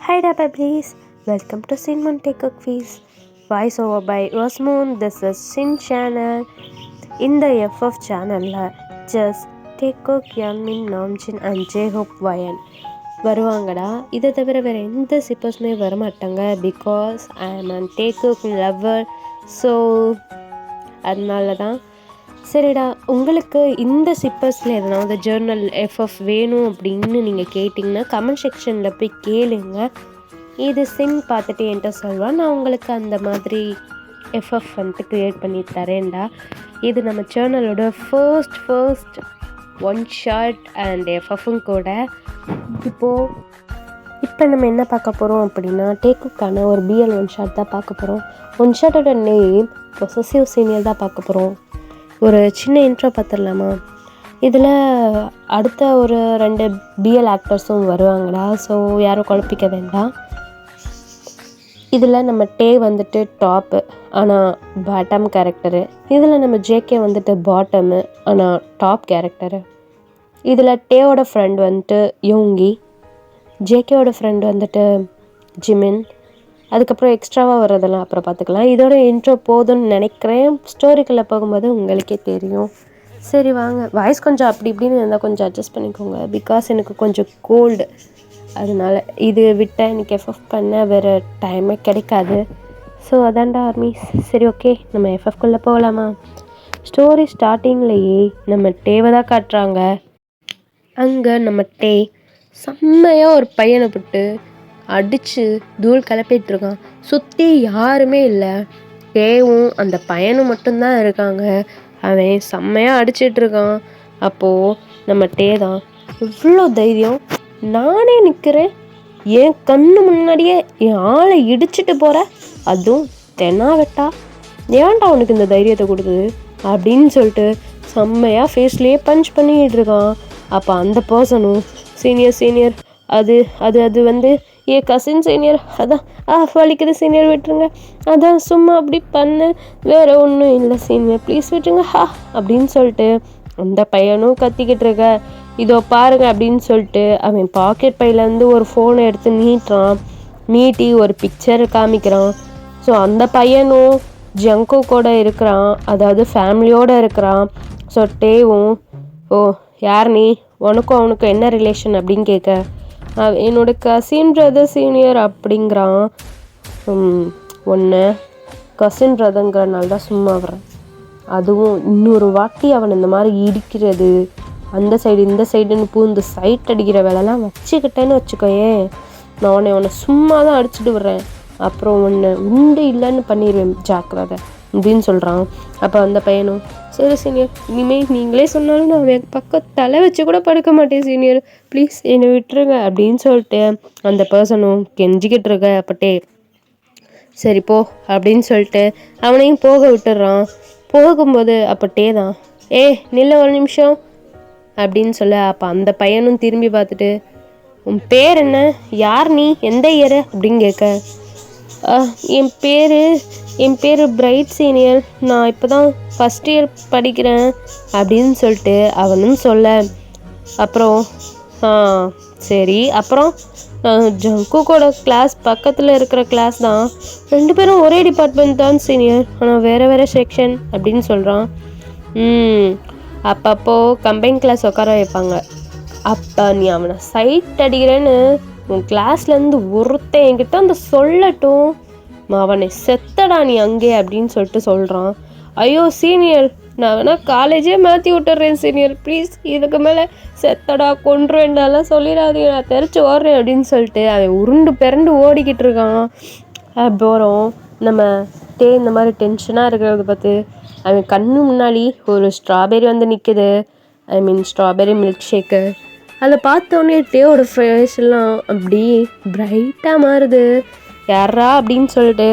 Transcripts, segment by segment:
Hi there, please. Welcome to Sinman Take a Quiz. Voice over by Rosmoon. This is Sin channel. இந்த FF சேனலில் just டேக்கோக் யங்மின் நாம்ஜின் and J-Hope வயன் வருவாங்கடா. இதை தவிர வேறு எந்த சிப்பர்ஸுமே வரமாட்டாங்க. பிகாஸ் ஐ ஆம் அன் டேக்கோக் லவ்வர். ஸோ அதனால தான் சரிடா. உங்களுக்கு இந்த சிப்பர்ஸில் எதனாவது ஜேர்னல் FF வேணும் அப்படின்னு நீங்கள் கேட்டிங்கன்னா கமெண்ட் செக்ஷனில் போய் கேளுங்க. இது சின் பார்த்துட்டு என்கிட்ட சொல்லுவான், நான் உங்களுக்கு அந்த மாதிரி FF வந்துட்டு க்ரியேட் பண்ணி தரேன்டா. இது நம்ம சேனலோட ஃபர்ஸ்ட் ஒன் ஷாட் அண்ட் FFும் கூட. இப்போ நம்ம என்ன பார்க்க போகிறோம் அப்படின்னா டேக்குக்கான ஒரு BL ஒன் ஷாட் தான் பார்க்க போகிறோம். ஒன் ஷாட்டோட நேம் பொசசிவ் சீனியர் தான் பார்க்க போகிறோம். ஒரு சின்ன இன்ட்ரோ பார்த்துடலாமா? இதில் அடுத்த ஒரு 2 BL ஆக்டர்ஸும் வருவாங்கடா. ஸோ யாரும் குழப்பிக்க வேண்டாம். இதில் நம்ம டே வந்துட்டு டாப்பு ஆனால் பாட்டம் கேரக்டரு. இதில் நம்ம JK வந்துட்டு பாட்டமு ஆனால் டாப் கேரக்டரு. இதில் டேவோட ஃப்ரெண்ட் வந்துட்டு யோங்கி, JKவோட ஃப்ரெண்ட் வந்துட்டு ஜிமின். அதுக்கப்புறம் எக்ஸ்ட்ராவாக வர்றதெல்லாம் அப்புறம் பார்த்துக்கலாம். இதோட இன்ட்ரோ போதும்னு நினைக்கிறேன். ஸ்டோரிக்குள்ளே போகும்போது உங்களுக்கே தெரியும். சரி வாங்க. வாய்ஸ் கொஞ்சம் அப்படி இப்படின்னு இருந்தால் கொஞ்சம் அட்ஜஸ்ட் பண்ணிக்கோங்க. பிகாஸ் எனக்கு கொஞ்சம் கோல்டு, அதனால் இது விட்டால் எனக்கு FF பண்ண வேறு டைமே கிடைக்காது. ஸோ அதான்டா ஆர்மிஸ். சரி ஓகே, நம்ம FFக்குள்ளே போகலாமா? ஸ்டோரி ஸ்டார்டிங்லேயே நம்ம டேவை தான் காட்டுறாங்க. அங்கே நம்ம டே செம்மையாக ஒரு பையனை போட்டு அடித்து தூள் கிளப்பிட்டுருக்கான். சுற்றி யாருமே இல்லை, டேவும் அந்த பையனும் மட்டும்தான் இருக்காங்க. அவன் செம்மையாக அடிச்சிட்ருக்கான். அப்போது நம்ம டே தான், இவ்வளோ தைரியம், நானே நிற்கிறேன், என் கண்ணு முன்னாடியே என் ஆளை இடிச்சிட்டு போகிற, அதுவும் தெனாவெட்டா, ஏன்டா அவனுக்கு இந்த தைரியத்தை கொடுத்தது அப்படின்னு சொல்லிட்டு செம்மையாக ஃபேஸ்லேயே பஞ்ச் பண்ணிக்கிட்டு இருக்கான். அப்போ அந்த பர்சனும் சீனியர் அது அது அது வந்து என் கசின் சீனியர், அதான் வலிக்குது சீனியர் விட்டுருங்க, அதான் சும்மா அப்படி பண்ணு, வேறு ஒன்றும் இல்லை சீனியர் ப்ளீஸ் விட்டுருங்க அப்படின்னு சொல்லிட்டு அந்த பையனும் கத்திக்கிட்டு இருக்க. இதோ பாருங்க அப்படின்னு சொல்லிட்டு அவன் பாக்கெட் பையிலேருந்து ஒரு ஃபோனை எடுத்து நீட்டி ஒரு பிக்சர் காமிக்கிறான். ஸோ அந்த பையனும் ஜங்கோ கூட இருக்கிறான், அதாவது ஃபேமிலியோடு இருக்கிறான். ஸோ டேவும், ஓ யார் நீ, உனக்கும் அவனுக்கும் என்ன ரிலேஷன் அப்படின்னு கேட்க, என்னோட கசின் பிரதர் சீனியர் அப்படிங்கிறான். ஒன்று கசின் பிரதர்ங்கிறனால தான் சும்மா வர்றேன், அதுவும் இன்னொரு வாட்டி அவன் இந்த மாதிரி இடிக்கிறது, அந்த சைடு இந்த சைடுன்னு பூந்து சைட் அடிக்கிற வேலைலாம் வச்சுக்கிட்டேன்னு வச்சுக்கோயே, நான் உன்னை சும்மா தான் அடிச்சுட்டு விட்றேன், அப்புறம் ஒன்று உண்டு இல்லைன்னு பண்ணிடுவேன் ஜாக்கிரதை அப்படின்னு சொல்கிறான். அப்போ அந்த பையனும், சரி சீனியர், இனிமேல் நீங்களே சொன்னாலும் நான் என் பக்கம் தலை வச்சு கூட படுக்க மாட்டேன் சீனியர், ப்ளீஸ் என்னை விட்டுருங்க அப்படின்னு சொல்லிட்டு அந்த பர்சனும் கெஞ்சிக்கிட்டு இருக்க. அப்பட்டே சரி போ அப்படின்னு சொல்லிட்டு அவனையும் போக விட்டுடுறான். போகும்போது அப்பட்டே தான், நில்ல ஒரு நிமிஷம் அப்படின்னு சொல்ல. அப்போ அந்த பையனும் திரும்பி பார்த்துட்டு, உன் பேர் என்ன, யார் நீ, எந்த இயர் அப்படின்னு கேட்க, என் பேர் பிரைட் சீனியர், நான் இப்போ தான் ஃபஸ்ட் இயர் படிக்கிறேன் அப்படின்னு சொல்லிட்டு அவனும் சொல்ல. அப்புறம் சரி, அப்புறம் ஜங்குக்கோட கிளாஸ் பக்கத்தில் இருக்கிற கிளாஸ் தான், 2 பேரும் ஒரே டிபார்ட்மெண்ட் தான் சீனியர், ஆனால் வேறு செக்ஷன் அப்படின்னு சொல்கிறான். அப்பப்போ கம்பைன் கிளாஸ் உட்கார வைப்பாங்க. அப்போ நீ அவனை சைட் அடிக்கிறேன்னு உன் கிளாஸ்லேருந்து ஒருத்தன் என்கிட்ட அந்த சொல்லட்டும், அவனை செத்தடா நீ அங்கே அப்படின்னு சொல்லிட்டு சொல்கிறான். ஐயோ சீனியர், நான் வேணால் காலேஜே மாற்றி விட்டுறேன் சீனியர் ப்ளீஸ், இதுக்கு மேலே செத்தடா கொன்றுவேண்டாலாம் சொல்லிடாதீங்க, நான் தெரிச்சு ஓடுறேன் அப்படின்னு சொல்லிட்டு அவன் உருண்டு பிறண்டு ஓடிக்கிட்டு இருக்கான். அப்புறம் நம்ம டே இந்த மாதிரி டென்ஷனாக இருக்கிறத பார்த்து அவன் கண்ணு முன்னாடி ஒரு ஸ்ட்ராபெரி வந்து நிற்குது, ஸ்ட்ராபெரி மில்க் ஷேக்கு. அதை பார்த்தோன்னே டேவோட ஃபேஸ் எல்லாம் அப்படி பிரைட்டாக மாறுது. யாரா அப்படின்னு சொல்லிட்டு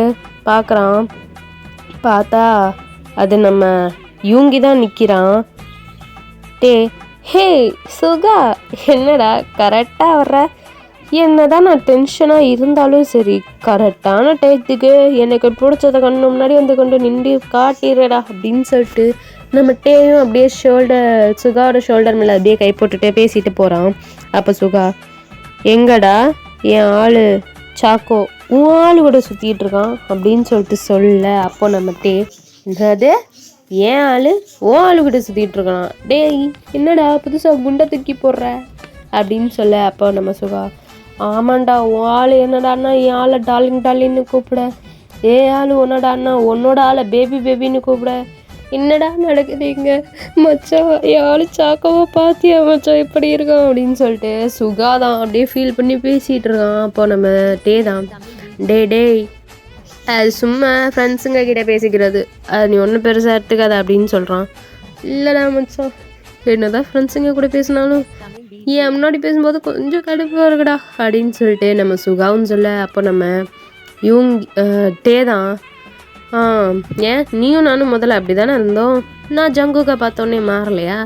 பார்க்குறான். பார்த்தா அது நம்ம யூங்கி தான் நிற்கிறான். ஹே சுகா, என்னடா கரெக்டாக வர்ற, என்னதான் நான் டென்ஷனாக இருந்தாலும் சரி கரெக்டான டயத்துக்கு எனக்கு பிடிச்சத கண்ணு முன்னாடி வந்து கொண்டு நின்று காட்டிடுறடா அப்படின்னு சொல்லிட்டு நம்ம டேயும் அப்படியே சுகாவோட ஷோல்டர் மேலே அப்படியே கை போட்டுட்டே பேசிட்டு போகிறான். அப்போ சுகா, எங்கடா என் ஆள் சாக்கோ உன் ஆளு கூட சுற்றிட்டு இருக்கான் அப்படின்னு சொல்லிட்டு சொல்ல, அப்போ நம்ம என்னது ஏன் ஆளு ஓ ஆளு கூட சுற்றிட்டு இருக்கான், டேய் என்னடா புதுசாக குண்டை தூக்கி போடுற அப்படின்னு சொல்ல, அப்போ நம்ம சுகா ஆமாண்டா உன் ஆள் என்னடான்னா என் ஆளை டார்லிங் டார்லின்னு கூப்பிட, ஆளு உன்னோட உன்னோட ஆளை பேபி பேபின்னு கூப்பிட, என்னடா நடக்குதுங்க மச்சான் என் ஆளு சாக்கோவா பார்த்தியா மச்சான் எப்படி இருக்கான் அப்படின்னு சொல்லிட்டு சுகாதான் அப்படியே ஃபீல் பண்ணி பேசிகிட்டு இருக்கான். அப்போ நம்ம தான் டேய் அது சும்மா ஃப்ரெண்ட்ஸுங்க கிட்டே பேசிக்கிறது, அது நீ ஒன்றும் பெருசாக எடுத்துக்காத அப்படின்னு சொல்கிறான். இல்லைடா மச்சான் என்னதான் ஃப்ரெண்ட்ஸுங்க கூட பேசினாலும் ஏன் முன்னாடி பேசும்போது கொஞ்சம் கடுப்பாக இருக்குடா அப்படின்னு சொல்லிட்டு நம்ம சுகாவும் சொல்ல, அப்போ நம்ம தான் ஏன் நீயும் நானும் முதல்ல அப்படி தானே இருந்தோம், நான் ஜங்குக்கை பார்த்தோன்னே மாறலையா,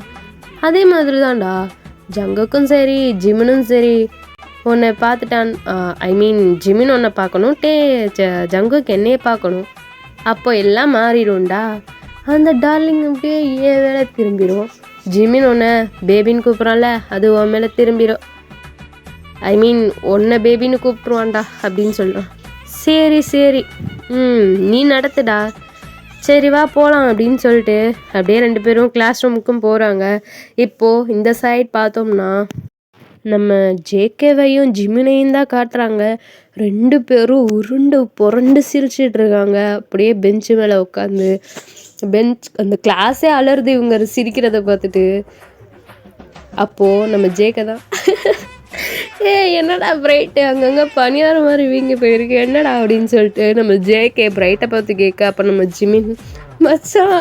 அதே மாதிரி தான்டா ஜங்குக்கும் சரி ஜிமினும் சரி உன்னை பார்த்துட்டான், ஐ மீன் ஜிமின் உன்னை பார்க்கணும், ஜங்குக்கு என்னையே பார்க்கணும், அப்போ எல்லாம் மாறிடும்டா. அந்த டார்லிங் அப்படியே ஏன் வேலை திரும்பிடும், ஜிமின் உன்னை பேபின்னு கூப்பிட்றான்ல அது உன் மேலே திரும்பிடும், ஐ மீன் உன்னை பேபின்னு கூப்பிட்ருவான்டா அப்படின்னு சொல்கிறான். சரி நீ நடத்துடா, சரி வா போகலாம் அப்படின்னு சொல்லிட்டு அப்படியே 2 பேரும் கிளாஸ் ரூமுக்கும் போகிறாங்க. இப்போது இந்த சைட் பார்த்தோம்னா நம்ம ஜேகேவையும் ஜிமினையும் தான் காட்டுறாங்க. 2 பேரும் உருண்டு புரண்டு சிரிச்சிட்டு இருக்காங்க அப்படியே பெஞ்சு மேலே உட்காந்து. அந்த கிளாஸே அலருது இவங்க சிரிக்கிறத பார்த்துட்டு. அப்போது நம்ம ஜேகே தான் என்னடா பிரைட்டு அங்கங்கே பனியார மாதிரி வீங்கி போயிருக்கு என்னடா அப்படின்னு சொல்லிட்டு நம்ம ஜேகே பிரைட்டை பார்த்து கேட்க, அப்போ நம்ம ஜிமின் மச்சான்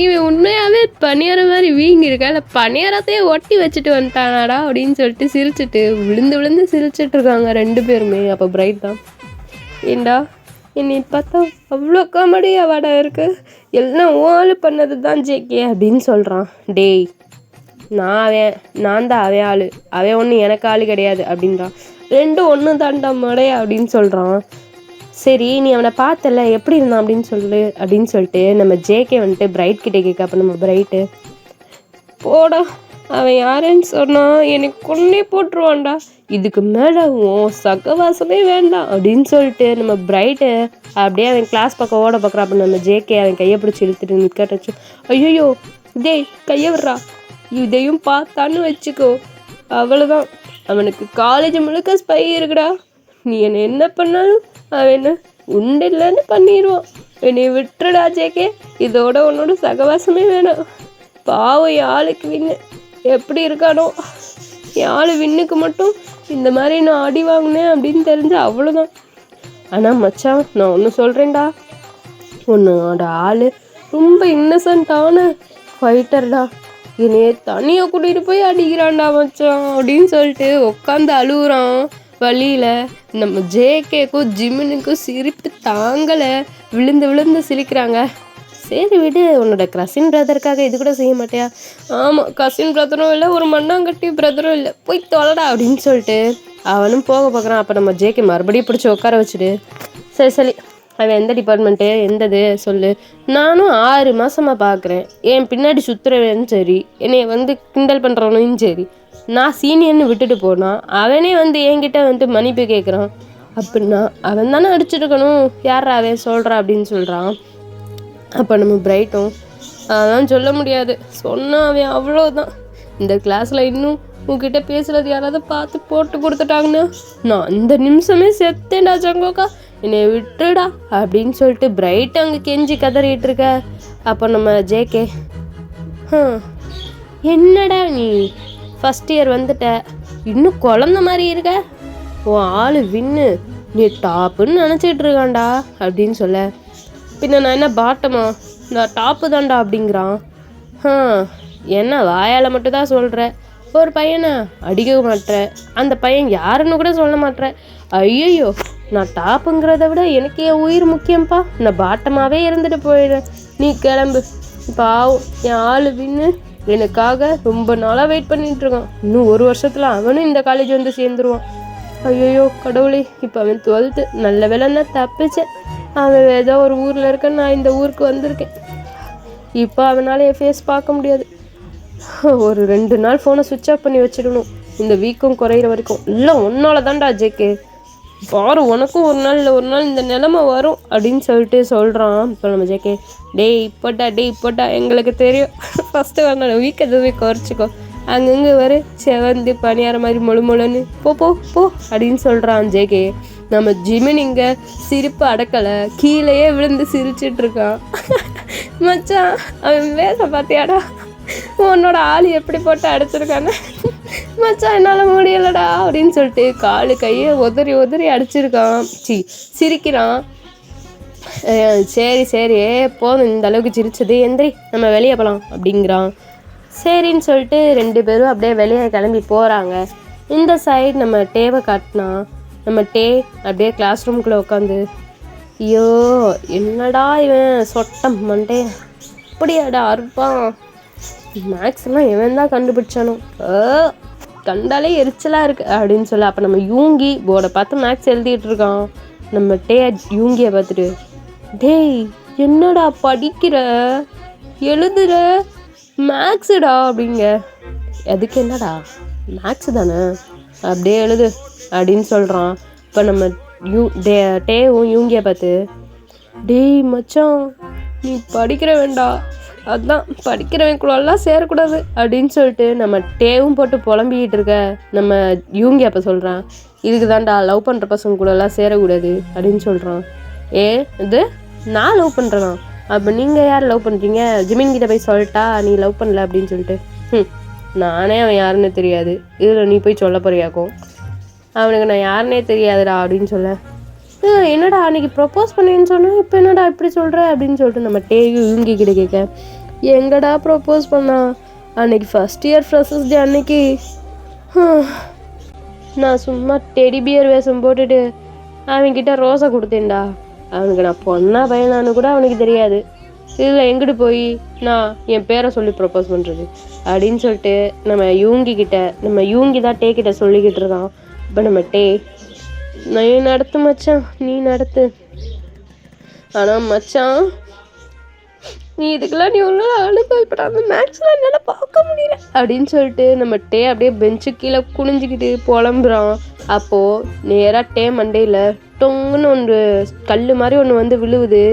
இவன் உண்மையாகவே பனியார மாதிரி வீங்கியிருக்கா இல்லை பனியாரத்தையே ஒட்டி வச்சுட்டு வந்துட்டானாடா அப்படின்னு சொல்லிட்டு சிரிச்சுட்டு விழுந்து சிரிச்சிட்டு இருக்காங்க 2 பேருமே. அப்போ பிரைட் தான் ஏண்டா என்னை பார்த்தா அவ்வளோ காமெடியாக வாடா இருக்கு, எல்லாம் ஓலு பண்ணது தான் ஜேகே அப்படின்னு சொல்கிறான். டேய் நான் தான் அவன் ஆள், அவன் ஒன்று எனக்கு ஆள் கிடையாது அப்படின்றான். 2 ஒன்று தாண்டா மடையா அப்படின்னு சொல்கிறான். சரி நீ அவனை பார்த்தல எப்படி இருந்தான் அப்படின்னு சொல்லிட்டு நம்ம ஜேகே வந்துட்டு பிரைட் கிட்டே கேட்க. அப்போ நம்ம பிரைட்டு போடா அவன் யாருன்னு சொன்னான் எனக்கு கொன்னே போட்டுருவான்டா, இதுக்கு மேலே உன் சகவாசமே வேண்டாம் அப்படின்னு சொல்லிட்டு நம்ம பிரைட்டு அப்படியே அவன் கிளாஸ் பக்கம் ஓட பார்க்குறான். அப்போ நம்ம ஜேகே அவன் கையை பிடிச்சி இழுத்துட்டு நிற்கட்டச்சு. ஐயோ டேய் கையை விட்றா, இதையும் பார்த்தான்னு வச்சுக்கோ அவ்வளோதான், அவனுக்கு காலேஜ் முழுக்க ஸ்பை இருக்குடா, நீ என்ன பண்ணாலும் அவன் என்ன உண்டு இல்லைன்னு பண்ணிடுவான், என்னை விட்டுடா ஜேகே, இதோட உன்னோட சகவாசமே வேணாம். பாவம் என் ஆளுக்கு வின்னு எப்படி இருக்கானோ, என் ஆள் வின்னுக்கு மட்டும் இந்த மாதிரி நான் அடி வாங்கினேன் அப்படின்னு தெரிஞ்சு அவ்வளோதான். ஆனால் மச்சான் நான் ஒன்று சொல்கிறேன்டா, உன்னோட ஆள் ரொம்ப இன்னசென்ட்டான ஃபைட்டர்டா, என்னைய தனியாக கூட்டிகிட்டு போய் அடிக்கிறான்டா மச்சான் அப்படின்னு சொல்லிட்டு உட்காந்து அழுகுறான் வழியில். நம்ம ஜேகேக்கும் ஜிமினுக்கும் சிரிப்பு தாங்கலை, விழுந்து சிரிக்கிறாங்க. சரி விடு, உன்னோட கசின் பிரதருக்காக இது கூட செய்ய மாட்டியா, ஆமாம் கசின் பிரதரும் இல்லை ஒரு மண்ணாங்கட்டி பிரதரும் இல்லை, போய் தொலைடா அப்படின்னு சொல்லிட்டு அவனும் போக பார்க்குறான். அப்போ நம்ம ஜேகே மறுபடியும் பிடிச்சி உட்கார வச்சுட்டு சரி அவன் எந்த டிபார்ட்மெண்ட்டு எந்தது சொல்லு, நானும் 6 மாதமாக பார்க்குறேன், என் பின்னாடி சுற்றுறவனும் சரி என்னை கிண்டல் பண்ணுறவனும் சரி, நான் சீனியர்னு விட்டுட்டு போனான் அவனே என்கிட்ட மன்னிப்பு கேட்குறான், அப்படின்னா அவன் தானே அடிச்சிருக்கணும், யாரா அவன் சொல்கிறான் அப்படின்னு சொல்கிறான். அப்போ நம்ம பிரைட்டும் அதான் சொல்ல முடியாது, சொன்னான் அவன் அவ்வளோதான், இந்த கிளாஸில் இன்னும் உங்ககிட்ட பேசுகிறது யாராவது பார்த்து போட்டு கொடுத்துட்டாங்கன்னா நான் அந்த நிமிஷமே செத்தேன்டா ஜங்கோக்கா, என்னை விட்டுடா அப்படின்னு சொல்லிட்டு பிரைட் அங்கே கெஞ்சி கதறிட்டு இருக்க. அப்போ நம்ம ஜேகே என்னடா நீ ஃபஸ்ட் இயர் வந்துட்ட இன்னும் குழந்த மாதிரி இருக்க, உன் ஆள் வின்னு நீ டாப்புன்னு நினச்சிட்டு இருக்கான்டா அப்படின்னு சொல்ல, பின்ன நான் என்ன பாட்டமா, நான் டாப்பு தான்டா அப்படிங்கிறான். என்ன வாயால் மட்டும்தான் சொல்கிற, ஒரு பையனை அடிக்க மாட்டேன், அந்த பையன் யாருன்னு கூட சொல்ல மாட்டேன், ஐயோ நான் டாப்புங்கிறத விட எனக்கு என் உயிர் முக்கியம்ப்பா, நான் பாட்டமாகவே இருந்துட்டு போயிடுறேன், நீ கிளம்பு. பாவம் என் ஆள் வின்னு எனக்காக ரொம்ப நாளாக வெயிட் பண்ணிகிட்ருக்கான், இன்னும் 1 வருஷத்தில் அவனும் இந்த காலேஜ் சேர்ந்துருவான். ஐயோ கடவுளே, இப்போ அவன் 12th, நல்ல வேலைன்னா தப்பிச்சேன், அவன் ஏதோ ஒரு ஊரில் இருக்க, நான் இந்த ஊருக்கு வந்திருக்கேன், இப்போ அவனால் என் ஃபேஸ் பார்க்க முடியாது, ஒரு 2 நாள் ஃபோனை சுவிட்ச் ஆஃப் பண்ணி வச்சிடணும், இந்த வீக்கும் குறையிற வரைக்கும். இல்லை உன்னால தான்டா ஜேகே, பாரு உனக்கும் ஒரு நாள் இல்லை ஒரு நாள் இந்த நிலமை வரும் அப்படின்னு சொல்லிட்டு சொல்கிறான். இப்போ நம்ம ஜேகே, டேய் இப்போட்டா எங்களுக்கு தெரியும், ஃபஸ்ட்டு வரணும் வீக் எதுவுமே குறைச்சிக்கோ, அங்கங்கே வர செவந்து பணியார மாதிரி மொழுன்னு போ போ போ அப்படின்னு சொல்கிறான் ஜேகே. நம்ம ஜிமின் இங்கே சிரிப்பு அடக்கலை, கீழேயே விழுந்து சிரிச்சிட்டு இருக்கான். மச்சான் அவன் வேச பார்த்தியாடா, உன்னோட ஆள் எப்படி போட்டு அடிச்சிருக்கான்னு. மச்சான் என்னால் முடியலடா அப்படின்னு சொல்லிட்டு காலு கையை உதறி அடிச்சிருக்கான். சிரிக்கிறான். சரி போதும் இந்த அளவுக்கு சிரிச்சது, எந்திரி நம்ம வெளியே போகலாம் அப்படிங்கிறான். சரின்னு சொல்லிட்டு 2 பேரும் அப்படியே வெளியே கிளம்பி போகிறாங்க. இந்த சைடு நம்ம டேவை காட்டினா, நம்ம டே அப்படியே கிளாஸ் ரூம்குள்ளே உட்காந்து, ஐயோ என்னடா இவன் சொட்டம் மண்டே அப்படியாடா அறுப்பான், மேக்ஸ்லாம் இவன் தான் கண்டுபிடிச்சானோ, கண்டாலே எரிச்சலாக இருக்குது அப்படின்னு சொல்லி. அப்போ நம்ம யூங்கி போர்டை பார்த்து மேக்ஸ் எழுதிட்டு இருக்கான். நம்ம டே யூங்கியை பார்த்துட்டு, டேய் என்னடா படிக்கிற எழுதுற, மேக்ஸுடா அப்படிங்க. எதுக்கு என்னடா மேக்ஸு தானே அப்படியே எழுது அப்படின்னு சொல்கிறான். இப்போ நம்ம டேவும் யூங்கியை பார்த்து, டேய் மச்சான் நீ படிக்கிற வேண்டா, அதுதான் படிக்கிறவன் கூடலாம் சேரக்கூடாது அப்படின்னு சொல்லிட்டு நம்ம டேவும் போட்டு புலம்பிக்கிட்டு இருக்க. நம்ம யூங்கி அப்போ சொல்கிறான், இதுக்கு தான்டா லவ் பண்ணுற பசங்க கூடலாம் சேரக்கூடாது அப்படின்னு சொல்கிறான். இது நான் லவ் பண்ணுறேனா, அப்போ நீங்கள் யார் லவ் பண்ணுறீங்க, ஜிமின் கிட்ட போய் சொல்லிட்டா நீ லவ் பண்ணல அப்படின்னு சொல்லிட்டு, நானே அவன் யாருன்னு தெரியாது, இதில் நீ போய் சொல்ல போறியாக்கும், அவனுக்கு நான் யாருன்னே தெரியாதுடா அப்படின்னு சொல்ல. என்னடா அன்றைக்கி ப்ரப்போஸ் பண்ணேன்னு சொன்னேன், இப்போ என்னடா இப்படி சொல்கிற அப்படின்னு சொல்லிட்டு நம்ம டேயும் யூங்கி கிட்ட கேட்க, எங்கடா ப்ரப்போஸ் பண்ணா, அன்றைக்கி ஃபஸ்ட் இயர் ஃப்ரெஷர்ஸ் டே அன்னைக்கு நான் சும்மா டெடி பியர் வேஷம் போட்டுட்டு அவன்கிட்ட ரோஸை கொடுத்தேன்டா, அவனுக்கு நான் பொண்ணா பையனான்னு கூட அவனுக்கு தெரியாது, இதில் எங்கிட்டு போய் நான் என் பேரை சொல்லி ப்ரப்போஸ் பண்ணுறது அப்படின்னு சொல்லிட்டு நம்ம யூங்கி தான் டே கிட்ட சொல்லிக்கிட்டு இருக்கான். இப்போ நம்ம டே, நீ நடத்து மச்சான் நீ நடத்து, ஆனால் மச்சான் நீ இதுக்கெல்லாம் நீ ஒன்று அனுபவப்படாத, மேக்ஸ்லாம் என்னால் பார்க்க முடியல அப்படின்னு சொல்லிட்டு நம்ம டே அப்படியே பெஞ்சு கீழே குனிஞ்சிக்கிட்டு புலம்புறான். அப்போது நேராக டே மண்டையில் டொங்குன்னு ஒன்று கல் மாதிரி ஒன்று வந்து விழுவுது.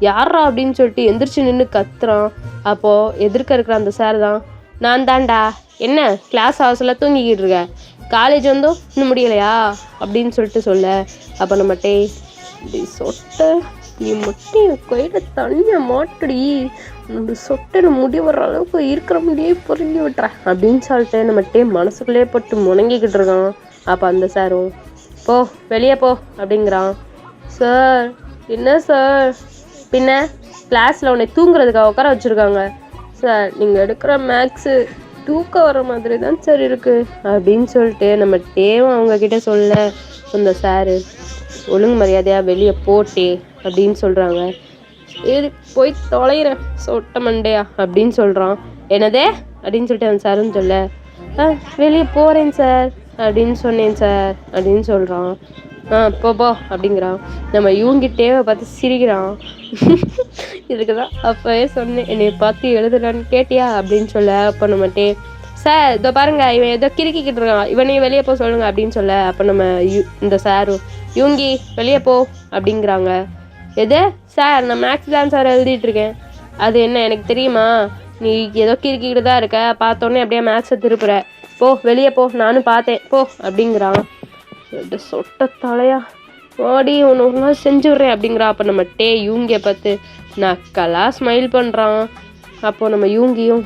யாரா அப்படின்னு சொல்லிட்டு எந்திரிச்சு நின்று கத்துறான். அப்போது எதிர்க்க இருக்கிற அந்த சார் தான், நான் தான்டா, என்ன கிளாஸ் ஹவர்ஸில் தூங்கிக்கிட்டு இருக்க, காலேஜ் வந்தோம் இன்னும் முடியலையா அப்படின்னு சொல்லிட்டு சொல்ல. அப்போ நம்ம டே, சொட்டை நீ மட்டும் என் கையில் தனியாக மாட்டுடி, உன்னோட சொட்டை முடி வர்ற அளவுக்கு இருக்கிற முடியே பொருங்கி விட்டுறேன் அப்படின்னு சொல்லிட்டு நம்ம டே மனசுக்குள்ளே போட்டு முணங்கிக்கிட்டு இருக்கான். அப்போ அந்த சாரும், போ வெளியே போ அப்படிங்கிறான். சார் என்ன சார், பின்ன கிளாஸில் உன்னை தூங்குறதுக்காக உட்கார வச்சுருக்காங்க சார், நீங்கள் எடுக்கிற மேக்ஸு தூக்கம் வர மாதிரி தான் சார் இருக்குது அப்படின்னு சொல்லிட்டு நம்ம டேவும் அவங்கக்கிட்ட சொல்ல. அந்த சாரு, ஒழுங்கு மரியாதையாக வெளியே போட்டே அப்படின்னு சொல்கிறாங்க. சரி போய் தொலைகிறேன் சொட்ட மண்டையா அப்படின்னு சொல்கிறான். என்னதே அப்படின்னு சொல்லிட்டு அந்த சாருன்னு சொல்ல, வெளியே போகிறேன் சார் அப்படின்னு சொன்னேன் சார் அப்படின்னு சொல்கிறான். போ அப்படிங்கிறான். நம்ம யூங்கிட்டேவை பார்த்து சிரிக்கிறான். இதுக்கு தான் அப்போவே சொன்னேன் என்னை பார்த்து எழுதுறான்னு கேட்டியா அப்படின்னு சொல்ல. அப்போ நம்மட்டே, சார் இதோ பாருங்க இவன் ஏதோ கிறுக்கிக்கிட்டு இருக்கான், இவனையும் வெளியே போக சொல்லுங்க அப்படின்னு சொல்ல. அப்போ நம்ம இந்த சாரும், யூங்கி வெளியே போ அப்படிங்கிறாங்க. எது சார், நான் மேக்ஸ் தான் சார் எழுதிட்டு இருக்கேன், அது என்ன எனக்கு தெரியுமா, நீ ஏதோ கிறுக்கிக்கிட்டு தான் இருக்க, பார்த்தோன்னே அப்படியே மேக்ஸை திருப்புற, போ வெளியே போ, நானும் பார்த்தேன் போ அப்படிங்கிறான். சொட்ட தலையா ஓடி ஒன்று ஒரு நாள் செஞ்சு விட்றேன் அப்படிங்கிறான். அப்போ நம்ம டே யூங்கியை பார்த்து நக்கலாக ஸ்மைல் பண்ணுறான். அப்போது நம்ம யூங்கியும்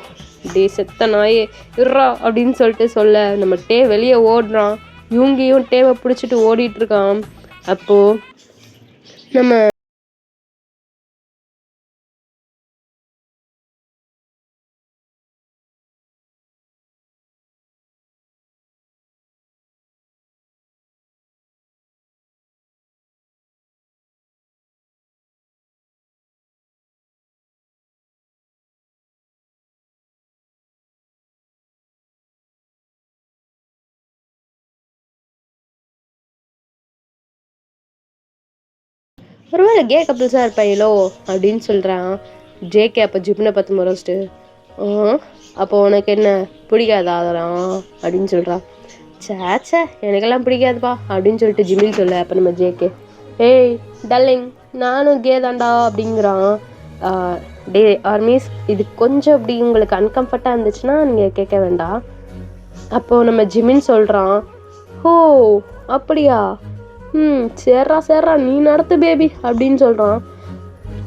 டே செத்த நாயே இருறா அப்படின்னு சொல்லிட்டு சொல்ல நம்ம டே வெளியே ஓடுறான். யூங்கியும் டேவை பிடிச்சிட்டு ஓடிட்டுருக்கான். அப்போது நம்ம ஒருவேளை கே கப்பிள்ஸாக இருப்பாங்களோ அப்படின்னு சொல்கிறான். ஜேகே அப்போ ஜிப்னை பார்த்து முறைச்சிட்டு, அப்போ உனக்கு என்ன பிடிக்காதா அதெல்லாம் அப்படின்னு சொல்கிறான். சேச்சே எனக்கெல்லாம் பிடிக்காதுப்பா அப்படின்னு சொல்லிட்டு ஜிமின் சொல்ல. அப்போ நம்ம ஜேகே, ஏய் டார்லிங் நானும் கே தான்டா அப்படிங்கிறான். டே ஆர்மிஸ் இது கொஞ்சம் அப்படி உங்களுக்கு அன்கம்ஃபர்ட்டாக இருந்துச்சுன்னா நீங்கள் கேட்க வேண்டாம். அப்போது நம்ம ஜிமின் சொல்கிறான், ஓ அப்படியா, சேர்றா நீ நடத்து பேபி அப்படின்னு சொல்கிறான்.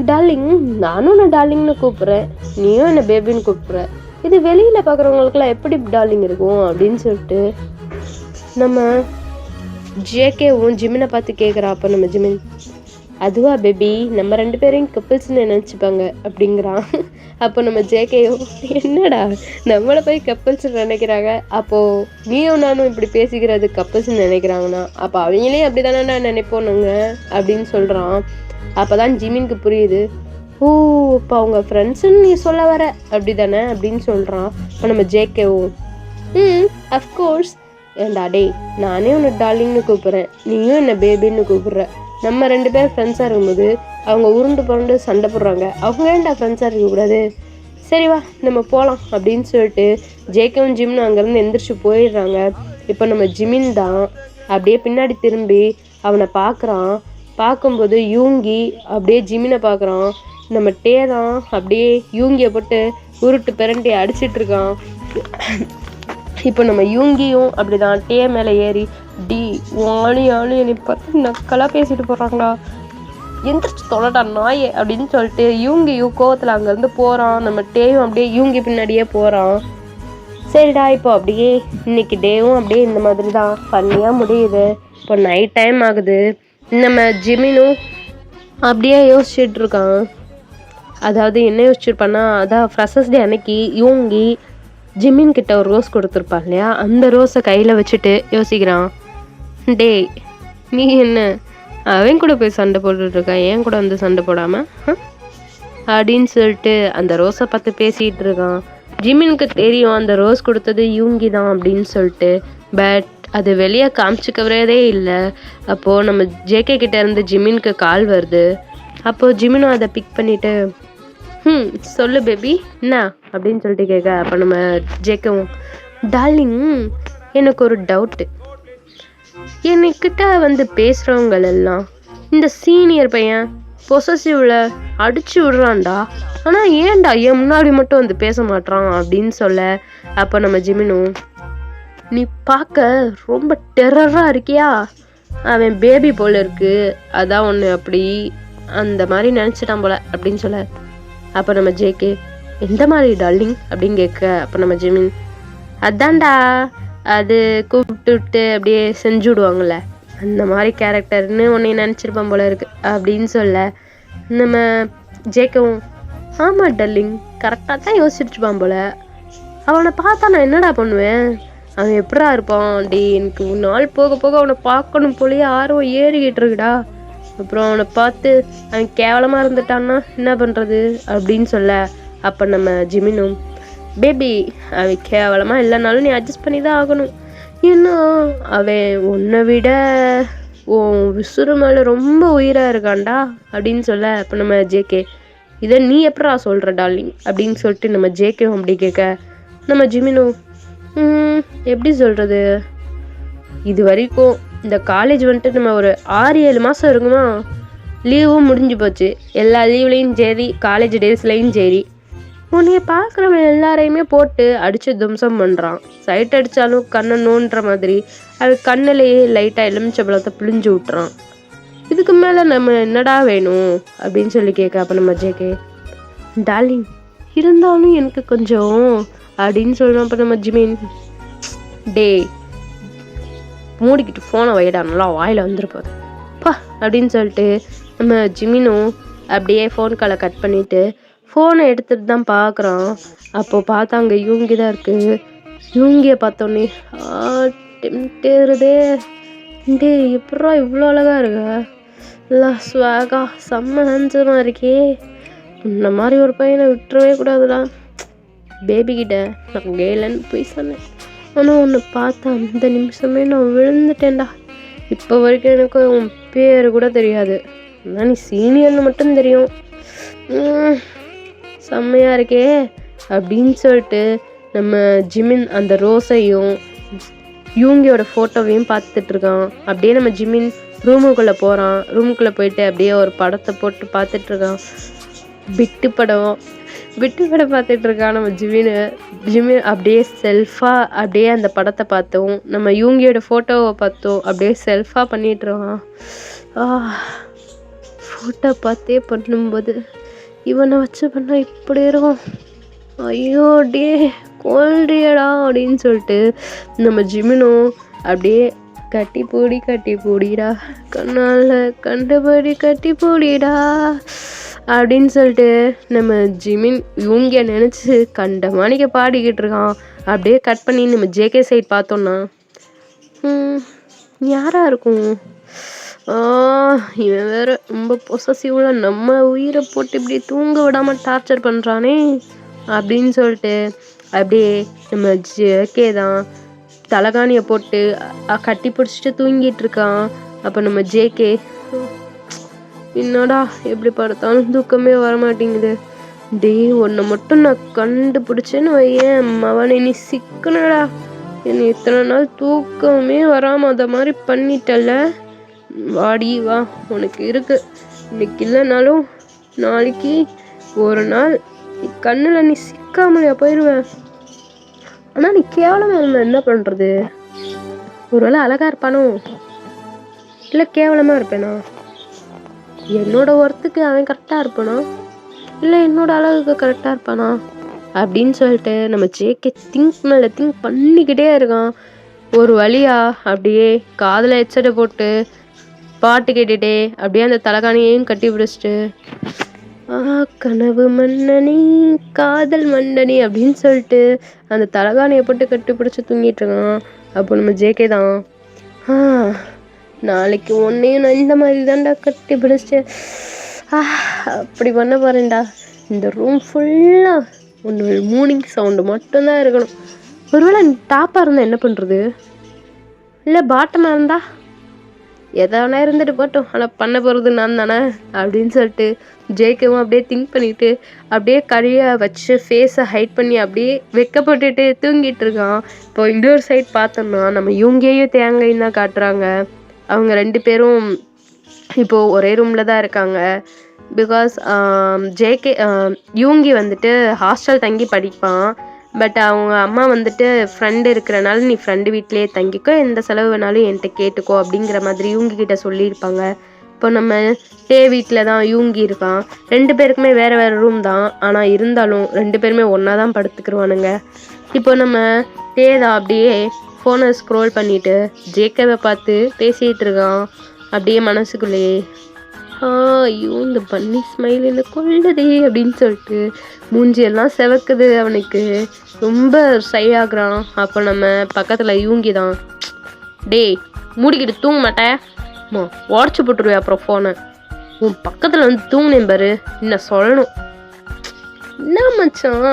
டார்லிங் நானும் நான் டார்லிங்னு கூப்பிட்றேன், நீயும் என்னை பேபின்னு கூப்பிட்ற, இது வெளியில் பார்க்குறவங்களுக்குலாம் எப்படி டார்லிங் இருக்கும் அப்படின்னு சொல்லிட்டு நம்ம ஜேகேவும் ஜிமினை பார்த்து கேட்குறா. அப்போ நம்ம ஜிமின், அதுவா பேபி நம்ம 2 பேரையும் கப்பிள்ஸ்ன்னு நினச்சிப்பாங்க அப்படிங்கிறான். அப்போ நம்ம ஜேகேயும், என்னடா நம்மளை போய் கப்பிள்ஸ்ன்னு நினைக்கிறாங்க, அப்போது நீயும் நானும் இப்படி பேசிக்கிறது கப்பிள்ஸ்ன்னு நினைக்கிறாங்கண்ணா, அப்போ அவங்களே அப்படி தானேடா நினைப்போம் நாங்கள் அப்படின்னு சொல்கிறான். அப்போ தான் ஜிமினுக்கு புரியுது, ஓ இப்போ அவங்க ஃப்ரெண்ட்ஸுன்னு நீ சொல்ல வர அப்படி தானே அப்படின்னு சொல்கிறான். இப்போ நம்ம ஜேகேவும், அஃப்கோர்ஸ் ஏண்டா டே நானே உன்னை டார்லிங்னு கூப்பிட்றேன், நீயும் என்னை பேபின்னு கூப்பிட்ற, நம்ம 2 பேர் ஃப்ரெண்ட்ஸாக இருக்கும்போது அவங்க உருண்டு புரண்டு சண்டை போடுறாங்க, அவங்க ஏன்டா ஃப்ரெண்ட்ஸாக இருக்கக்கூடாது, சரி வா நம்ம போகலாம் அப்படின்னு சொல்லிட்டு ஜேகேவும் ஜிமினும் அங்கேருந்து எந்திரிச்சு போயிடுறாங்க. இப்போ நம்ம ஜிமின் தான் அப்படியே பின்னாடி திரும்பி அவனை பார்க்குறான். பார்க்கும்போது யூங்கி அப்படியே ஜிமினை பார்க்குறான். நம்ம டே தான் அப்படியே யூங்கியை போட்டு உருட்டு பிரண்டி அடிச்சிட்ருக்கான். இப்போ நம்ம யூங்கியும் அப்படி தான் டே மேலே ஏறி, டி ஆளி என்னை பார்த்து நக்கலாக பேசிட்டு போகிறாங்களா, எந்திரிச்சு தொலைடா நாயே அப்படின்னு சொல்லிட்டு யூங்கியும் கோவத்தில் அங்கேருந்து போகிறான். நம்ம டேயும் அப்படியே யூங்கி பின்னாடியே போகிறான். சரிடா இப்போ அப்படியே இன்னைக்கு டேவும் அப்படியே இந்த மாதிரி தான் ஃபன்னியாக முடியுது. இப்போ நைட் டைம் ஆகுது. நம்ம ஜிமினும் அப்படியே யோசிச்சுட்டு இருக்கான். அதாவது என்ன யோசிச்சுருப்பான்னா, அதான் ஃப்ரெஷர்ஸ் டே அன்னைக்கு யூங்கி ஜிமின் கிட்ட ஒரு ரோஸ் கொடுத்துருப்பான் இல்லையா, அந்த ரோஸை கையில் வச்சுட்டு யோசிக்கிறான், டே நீ என்ன அவன் கூட போய் சண்டை போட்டுட்ருக்கான், ஏன் கூட வந்து சண்டை போடாமல் அப்படின்னு சொல்லிட்டு அந்த ரோஸை பார்த்து பேசிகிட்டு இருக்கான். ஜிமினுக்கு தெரியும் அந்த ரோஸ் கொடுத்தது யூங்கி தான் அப்படின்னு சொல்லிட்டு, பட் அது வெளியே காமிச்சிக்கவரதே இல்லை. அப்போது நம்ம ஜேகே கிட்ட இருந்து ஜிமினுக்கு கால் வருது. அப்போது ஜிமினும் அதை பிக் பண்ணிவிட்டு, சொல்லு பேபி என்ன அப்படின்னு சொல்லிட்டு கேட்க. அப்போ நம்ம ஜேக்கவும், டார்லிங் எனக்கு ஒரு டவுட்டு, என்கிட்ட வந்து பேசுகிறவங்களெல்லாம் இந்த சீனியர் பையன் பொசசிவில் அடிச்சு விடுறான்டா, ஆனால் ஏன்டா என் முன்னாடி மட்டும் வந்து பேச மாட்டான் அப்படின்னு சொல்ல. அப்போ நம்ம ஜிமினும், நீ பார்க்க ரொம்ப டெரராக இருக்கியா, அவன் பேபி போல் இருக்கு, அதான் ஒன்று அப்படி அந்த மாதிரி நினச்சிட்டான் போல அப்படின்னு சொல்ல. அப்போ நம்ம ஜேகே, எந்த மாதிரி டார்லிங் அப்படின்னு கேட்க. அப்போ நம்ம ஜிமின், அதான்டா அது கூப்பிட்டுட்டு அப்படியே செஞ்சு விடுவாங்கள்ல அந்த மாதிரி கேரக்டர்னு உன்னை நினச்சிருப்பான் போல இருக்கு அப்படின்னு சொல்ல. நம்ம ஜேக்கவும், ஆமாம் டார்லிங் கரெக்டாக தான் யோசிச்சுருப்பான் போல, அவனை பார்த்தா நான் என்னடா பண்ணுவேன், அவன் எப்படா இருப்பான், டே எனக்கு நாள் போக போக அவனை பார்க்கணும் போலயே ஆர்வம் ஏறிக்கிட்டு இருக்குடா, அப்புறம் அவனை பார்த்து அவன் கேவலமாக இருந்துட்டான்னா என்ன பண்ணுறது அப்படின்னு சொல்ல. அப்போ நம்ம ஜிமினும், பேபி அவன் கேவலமாக இல்லைனாலும் நீ அட்ஜஸ்ட் பண்ணி தான் ஆகணும், ஏன்னா அவன் உன்னை விட உன் விசுறு மேலே ரொம்ப உயிராக இருக்கான்டா அப்படின்னு சொல்ல. அப்போ நம்ம ஜேகே, இதை நீ எப்படா சொல்கிற டார்லிங் அப்படின்னு சொல்லிட்டு நம்ம ஜேகேவும் அப்படி கேட்க. நம்ம ஜிமினும், எப்படி சொல்கிறது, இது வரைக்கும் இந்த காலேஜ் வந்துட்டு நம்ம ஒரு 6-7 மாதம் இருக்குமா, லீவும் முடிஞ்சு போச்சு, எல்லா லீவ்லேயும் சரி காலேஜ் டேஸ்லேயும் சரி உன்னைய பார்க்குறவன் எல்லாரையுமே போட்டு அடித்து தும்சம் பண்ணுறான், சைட் அடித்தாலும் கண்ணை நோன்ற மாதிரி அது கண்ணிலேயே லைட்டாக எலுமிச்சம்பழத்தை பிழிஞ்சு விட்டுறான், இதுக்கு மேலே நம்ம என்னடா வேணும் அப்படின்னு சொல்லி கேட்க. அப்போ நம்ம ஜேகே, டார்லிங் இருந்தாலும் எனக்கு கொஞ்சம் அப்படின்னு சொல்கிறோம். அப்போ நம்ம ஜிமின், டே மூடிக்கிட்டு ஃபோனை வைடா, நல்லா வாயில் வந்துருப்போது பா அப்படின்னு சொல்லிட்டு நம்ம ஜிமினும் அப்படியே ஃபோன் காலை கட் பண்ணிவிட்டு ஃபோனை எடுத்துகிட்டு தான் பார்க்குறான். அப்போது பார்த்தா அங்கே யூங்கி தான் இருக்குது. யூங்கியை பார்த்தோன்னே டெம்டேருதே, டே எப்படா இவ்வளோ அழகாக இருக்கா, இல்லை ஸ்வாகா செம்ம ஹேண்ட்ஸமாக இருக்கே, இந்த மாதிரி ஒரு பையனை விட்டுறவே கூடாதுடா, பேபிக்கிட்ட நான் கேலன்னு போய் சொன்னேன், ஆனால் உன்னை பார்த்தா அந்த நிமிஷமே நான் விழுந்துட்டேன்டா, இப்போ வரைக்கும் எனக்கு உன் பேர் கூட தெரியாது, ஆனால் நீ சீனியர்னு மட்டும் தெரியும், செம்மையாக இருக்கே அப்படின்னு சொல்லிட்டு நம்ம ஜிமின் அந்த ரோஸையும் யூங்கியோட ஃபோட்டோவையும் பார்த்துட்டு இருக்கான். அப்படியே நம்ம ஜிமின் ரூமுக்குள்ளே போகிறான். ரூமுக்குள்ளே போயிட்டு அப்படியே ஒரு படத்தை போட்டு பார்த்துட்டு இருக்கான். விட்டு படம் பார்த்துட்டு இருக்கான் நம்ம ஜிமின் அப்படியே செல்ஃபாக அப்படியே அந்த படத்தை பார்த்தோம், நம்ம யூங்கியோட ஃபோட்டோவை பார்த்தோம், அப்படியே செல்ஃபாக பண்ணிட்டு இருக்கான். ஃபோட்டோ பார்த்தே பண்ணும்போது இவனை வச்சு பண்ணால் இப்படி இருக்கும், ஐயோ டே கோல்டியடா அப்படின்னு சொல்லிட்டு நம்ம ஜிமினும் அப்படியே கட்டி பூடிடா கண்ணால் கண்டபடி கட்டி பூடிடா அப்படின்னு சொல்லிட்டு நம்ம ஜிமின் யூங்கிய நினச்சி கண்ட மாணிக்க பாடிக்கிட்டு இருக்கான். அப்படியே கட் பண்ணி நம்ம ஜேகே சைட் பார்த்தோன்னா யாராக இருக்கும், இவன் வேற ரொம்ப பொசசிவ்ல நம்ம உயிரை போட்டு இப்படி தூங்க விடாமல் டார்ச்சர் பண்ணுறானே அப்படின்னு சொல்லிட்டு அப்படியே நம்ம ஜேகே தான் தலகாணியை போட்டு கட்டி பிடிச்சிட்டு தூங்கிட்டு இருக்கான். அப்போ நம்ம ஜேகே என்னடா எப்படி படுத்தாலும் தூக்கமே வரமாட்டேங்குது, டே உன்னை மட்டும் நான் கண்டுபிடிச்சேன்னு வையேன் அவனை நீ சிக்கனடா, என்னை இத்தனை நாள் தூக்கமே வராமல் அதை மாதிரி பண்ணிட்டல, வாடி வா உனக்கு இருக்கு, இன்னைக்கு இல்லைனாலும் நாளைக்கு ஒரு நாள் கண்ணில் நீ சிக்காமலையா போயிடுவேன். ஆனால் நீ கேவலமாக என்ன பண்ணுறது, ஒருவேளை அழகாக இருப்பானோ இல்லை கேவலமாக இருப்பேனா, என்னோட ஒர்த்துக்கு அவன் கரெக்டாக இருப்பானா இல்லை என்னோட அழகுக்கு கரெக்டாக இருப்பானா அப்படின்னு சொல்லிட்டு நம்ம ஜேகே திங்க் மேலே திங்க் பண்ணிக்கிட்டே இருக்கான். ஒரு வழியா அப்படியே காதில் ஹெட்செட்டை போட்டு பாட்டு கேட்டுகிட்டே அப்படியே அந்த தலகாணியையும் கட்டி பிடிச்சிட்டு கனவு மன்னனி காதல் மன்னனி அப்படின்னு சொல்லிட்டு அந்த தலகாணியை போட்டு கட்டி பிடிச்சி தூங்கிட்டு இருக்கான். அப்போ நம்ம ஜேகே தான் நாளைக்கு ஒன்றையும் நான் இந்த மாதிரி தான்டா கட்டி பிடிச்சிட்டு அப்படி பண்ண போகிறேன்டா, இந்த ரூம் ஃபுல்லாக ஒன்று மூனிங் சவுண்டு மட்டும்தான் இருக்கணும், ஒருவேளை டாப்பாக இருந்தால் என்ன பண்ணுறது, இல்லை பாட்டமாக இருந்தா எதனா இருந்துட்டு போட்டோம், ஆனால் பண்ண போகிறது நான் தானே அப்படின்னு சொல்லிட்டு ஜேகேவும் அப்படியே திங்க் பண்ணிட்டு அப்படியே கழியை வச்சு ஃபேஸை ஹைட் பண்ணி அப்படியே வெக்கப்பட்டுட்டு தூங்கிட்டு இருக்கான். இப்போ இன்னொரு சைட் பார்த்தோம்னா நம்ம யூங்கியையும் தேங்காயும் தான் காட்டுறாங்க. அவங்க ரெண்டு பேரும் இப்போது ஒரே ரூமில் தான் இருக்காங்க. பிகாஸ் ஜேகே யூங்கி வந்துட்டு ஹாஸ்டல் தங்கி படிப்பான், பட் அவங்க அம்மா வந்துட்டு ஃப்ரெண்டு இருக்கிறனால நீ ஃப்ரெண்டு வீட்டிலே தங்கிக்கோ, எந்த செலவு வேணாலும் என்கிட்ட கேட்டுக்கோ அப்படிங்கிற மாதிரி யூங்கி கிட்ட சொல்லியிருப்பாங்க. இப்போ நம்ம டே வீட்டில் தான் யூங்கி இருக்கான். ரெண்டு பேருக்குமே வேறு வேறு ரூம் தான், ஆனால் இருந்தாலும் ரெண்டு பேருமே ஒன்றா தான் படுத்துக்கிடுவானுங்க. இப்போ நம்ம டே தான் அப்படியே ஃபோனை ஸ்க்ரோல் பண்ணிவிட்டு ஜேகேவை பார்த்து பேசிகிட்டு இருக்கான். அப்படியே மனசுக்குள்ளேயே ஐயோ இந்த பன்னி ஸ்மைல் என்ன கொள்ளுதே அப்படின்னு சொல்லிட்டு மூஞ்சியெல்லாம் செவக்குது, அவனுக்கு ரொம்ப ஷை ஆகுறான். அப்போ நம்ம பக்கத்தில் யூங்கி தான் டேய் மூடிக்கிட்டு தூங்க மாட்டேன் உடச்சி போட்டுருவேன் அப்புறம் ஃபோனை, உன் பக்கத்தில் வந்து தூங்கினேன் பாரு என்ன சொல்லணும், என்ன மச்சான்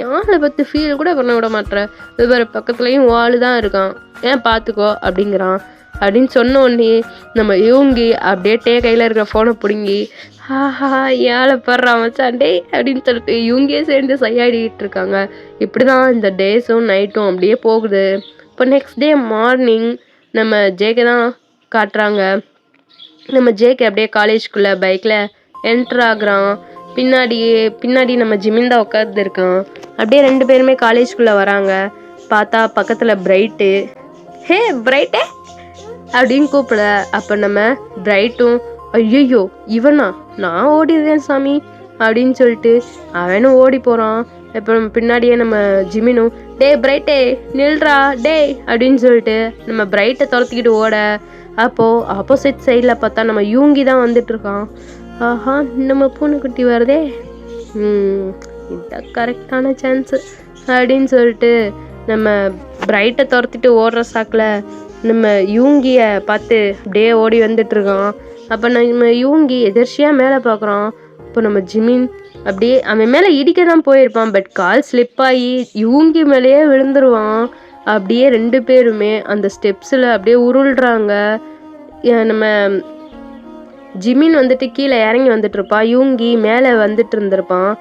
யாரை பற்றி ஃபீல் கூட பண்ண விட மாட்டேற, வெவ்வேறு பக்கத்துலேயும் வாள் தான் இருக்கான், ஏன் பார்த்துக்கோ அப்படிங்கிறான். அப்படின்னு சொன்ன உடனே நம்ம யூங்கி அப்படியே டே கையில் இருக்கிற ஃபோனை பிடுங்கி ஏழை படுறான் மச்சான் டே அப்படின்னு சொல்லிட்டு யூங்கியே சேர்ந்து சையாடிக்கிட்டு இருக்காங்க. இப்படி தான் இந்த டேஸும் நைட்டும் அப்படியே போகுது. இப்போ நெக்ஸ்ட் டே மார்னிங் நம்ம ஜேகே தான் காட்டுறாங்க. நம்ம ஜேகே அப்படியே காலேஜ்குள்ளே பைக்கில் என்ட்ரு ஆகுறான். பின்னாடி நம்ம ஜிமின் தான் உட்காந்துருக்கான். அப்படியே ரெண்டு பேருமே காலேஜ்குள்ளே வராங்க. பார்த்தா பக்கத்தில் பிரைட்டு, ஹே பிரைட்டே அப்படின்னு கூப்பிட. அப்போ நம்ம பிரைட்டும் ஐயோ இவனா நான் ஓடிடுறேன் சாமி அப்படின்னு சொல்லிட்டு அவனும் ஓடி போகிறான். இப்போ நம்ம பின்னாடியே நம்ம ஜிமினும் டே பிரைட்டே நில்றா டே அப்படின்னு சொல்லிட்டு நம்ம பிரைட்டை துரத்திக்கிட்டு ஓட. அப்போது ஆப்போசிட் சைடில் பார்த்தா நம்ம யூங்கி தான் வந்துட்டுருக்கான். ஆஹா நம்ம பூனைக்குட்டி வருதே, இதுதான் கரெக்டான சான்ஸு அப்படின்னு சொல்லிட்டு நம்ம பிரைட்டை துரத்திட்டு ஓடுற சாக்கில் நம்ம யூங்கியை பார்த்து அப்படியே ஓடி வந்துட்டுருக்கான். அப்போ நம்ம யூங்கி எதிர்ச்சியாக மேலே பார்க்குறான். இப்போ நம்ம ஜிமின் அப்படியே அவன் மேலே இடிக்க தான் போயிருப்பான், பட் கால் ஸ்லிப்பாகி யூங்கி மேலேயே விழுந்துருவான். அப்படியே ரெண்டு பேருமே அந்த ஸ்டெப்ஸில் அப்படியே உருள்றாங்க. நம்ம ஜிமின் வந்துட்டு கீழே இறங்கி வந்துட்டுருப்பான், யூங்கி மேலே வந்துட்டு இருந்திருப்பான்.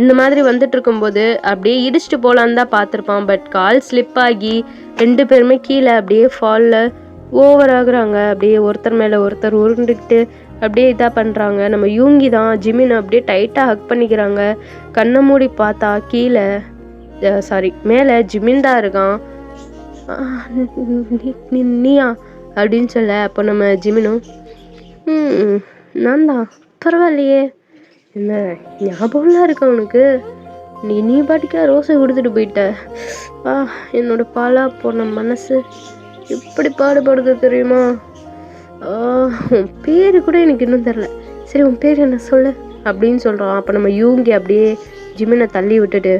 இந்த மாதிரி வந்துட்டு இருக்கும்போது அப்படியே இடிச்சிட்டு போகலான்னு தான் பார்த்துருப்பான். பட் கால் ஸ்லிப் ஆகி 2 பேருமே கீழே அப்படியே ஃபாலில் ஓவர் ஆகுறாங்க. அப்படியே ஒருத்தர் மேலே ஒருத்தர் உருண்டுக்கிட்டு அப்படியே இதாக பண்ணுறாங்க. நம்ம யூங்கி தான் ஜிமின் அப்படியே டைட்டாக ஹக் பண்ணிக்கிறாங்க. கண்ணை மூடி பார்த்தா கீழே மேலே ஜிமின் தான் இருக்கான். நீயா அப்படின்னு சொல்ல, அப்போ நம்ம ஜிமினும் நான் தான், பரவாயில்லையே, என்ன ஞாபகம்லாம் இருக்கா உனக்கு, நீ பாட்டுக்கா ரோஸை கொடுத்துட்டு போயிட்ட, என்னோட பாலா போன மனசு எப்படி பாடுபடுது தெரியுமா, உன் பேர் கூட எனக்கு இன்னும் தெரில, சரி உன் பேர் என்ன சொல்லு அப்படின்னு சொல்கிறான். அப்போ நம்ம யூங்கி அப்படியே ஜிமினை தள்ளி விட்டுட்டு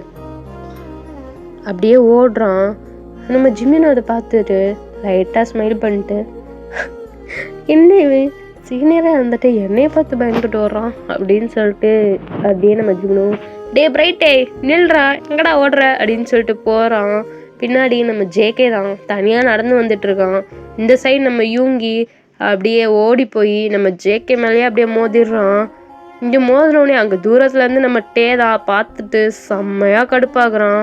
அப்படியே ஓடுறான். நம்ம ஜிமினை அதை பார்த்துட்டு லைட்டாக ஸ்மைல் பண்ணிட்டு, என்ன இவன் சீனியராக இருந்துட்டு என்னையை பார்த்து பயந்துட்டு வர்றான் அப்படின்னு சொல்லிட்டு அப்படியே நம்ம ஜிமினும் டே பிரைட்டே நில்றா எங்கடா ஓடுற அப்படின்னு சொல்லிட்டு போகிறான். பின்னாடி நம்ம ஜேகே தான் தனியாக நடந்து வந்துட்டுருக்கான். இந்த சைடு நம்ம யூங்கி அப்படியே ஓடி போய் நம்ம ஜேகே மேலேயே அப்படியே மோதிடுறான். இங்கே மோதினோடனே அங்கே தூரத்துலேருந்து நம்ம டேதா பார்த்துட்டு செம்மையாக கடுப்பாகிறான்.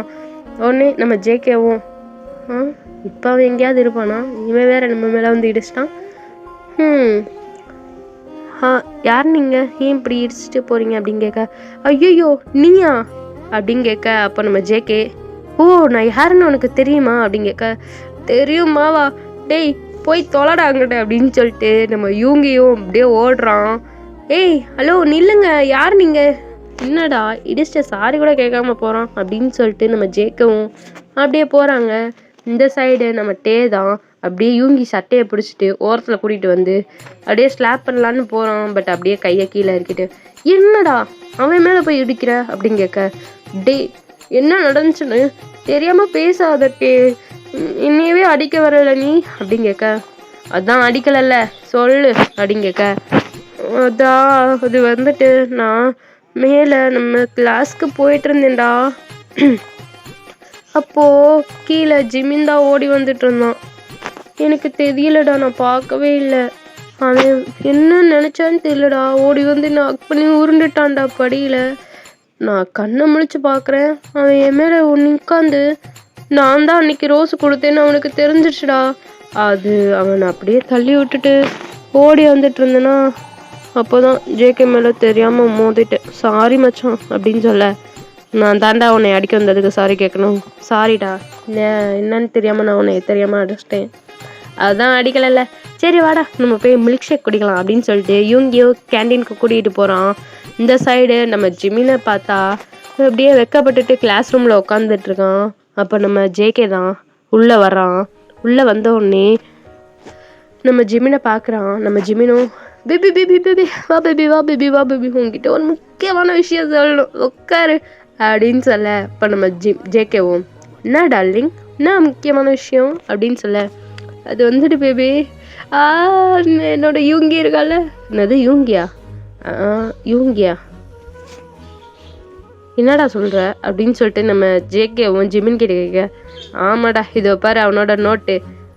உடனே நம்ம ஜேகேவும் இப்போ அவன் எங்கேயாவது இருப்பானா, இவன் வேற நம்ம மேலே வந்து இடிச்சிட்டான், யார் நீங்கள் ஏன் இப்படி இடிச்சிட்டு போகிறீங்க அப்படின்னு கேட்க, ஐயோ நீயா அப்படின்னு கேட்க, அப்போ நம்ம ஜேகே நான் யாருன்னு உனக்கு தெரியுமா அப்படின்னு கேட்க, தெரியுமாவா, டேய் போய் தொலைடாங்கிட்ட அப்படின்னு சொல்லிட்டு நம்ம யூங்கியும் அப்படியே ஓடுறான். ஹலோ நில்லுங்க, யார் நீங்கள், என்னடா இடிச்சிட்ட சாரி கூட கேட்காம போகிறான் அப்படின்னு சொல்லிட்டு நம்ம ஜேக்கவும் அப்படியே போகிறாங்க. இந்த சைடு நம்ம டே தான் அப்படியே யூங்கி சட்டையை பிடிச்சிட்டு ஓரத்தில் கூட்டிகிட்டு வந்து அப்படியே ஸ்லாப் பண்ணலான்னு போகிறான். பட் அப்படியே கையை கீழே இருக்கிட்டு, என்னடா அவன் மேலே போய் இடிக்கிற அப்படின்னு கேட்க, டே என்ன நடந்துச்சுன்னு தெரியாமல் பேசாத டே, என்னையவே அடிக்க வரல நீ அப்படின்னு கேட்க, அதான் அடிக்கலைல்ல சொல்லு அப்படின்னு கேட்க, அதான் அது வந்துட்டு நான் மேலே நம்ம கிளாஸ்க்கு போயிட்டு இருந்தேன்டா, அப்போது கீழே ஜிமின் தான் ஓடி வந்துட்டு இருந்தான், எனக்கு தெரியலடா, நான் பார்க்கவே இல்லை, அவன் என்ன நினச்சான்னு தெரியலடா, ஓடி வந்து நான் ஹக் பண்ணி உருண்டுட்டான்டா படியில், நான் கண்ணை முழிச்சு பார்க்குறேன், அவன் என் மேலே உட்காந்து நான் தான் அன்றைக்கி ரோஸ் கொடுத்தேன்னு அவனுக்கு தெரிஞ்சிடுச்சுடா, அது அவனை அப்படியே தள்ளி விட்டுட்டு ஓடி வந்துட்டு இருந்தேன்னா அப்போ தான் ஜேகே மேலே தெரியாமல் மோதிட்டேன், சாரி மச்சான் அப்படின்னு சொல்ல, நான் தாண்டா உன்னை அடிக்க வந்ததுக்கு சாரி கேட்கணும், சாரிடா என்னன்னு தெரியாமல் நான் உன்னை தெரியாமல் அடிச்சிட்டேன், அதுதான் அடிக்கலைல்ல, சரி வாடா நம்ம போய் மில்க் ஷேக் குடிக்கலாம் அப்படின்னு சொல்லிட்டு யூங்கியோ கேண்டீனுக்கு கூட்டிகிட்டு போகிறான். இந்த சைடு நம்ம ஜிமினை பார்த்தா அப்படியே வெக்கப்பட்டுட்டு கிளாஸ் ரூமில் உட்காந்துட்ருக்கான். அப்போ நம்ம ஜேகே தான் உள்ளே வர்றான். உள்ளே வந்த உடனே நம்ம ஜிமினை பார்க்குறான். நம்ம ஜிமினும் பேபி பேபி பேபி வா பேபி வா பேபி வா பேபி உங்ககிட்ட ஒரு முக்கியமான விஷயம் சொல்லணும் உட்காரு அப்படின்னு சொல்ல, இப்போ நம்ம ஜேகேவும் என்ன டார்லிங் என்ன முக்கியமான விஷயம் அப்படின்னு சொல்ல, அது வந்துட்டு பேபி என்னோட யூங்கி இருக்கால, என்னது யூங்கியா யூங்கியா என்னடா சொல்கிற அப்படின்னு சொல்லிட்டு நம்ம ஜேகேவும் ஜிமின் கிட்ட கேட்க, ஆமாடா இதோ பாரு அவனோட நோட்டு,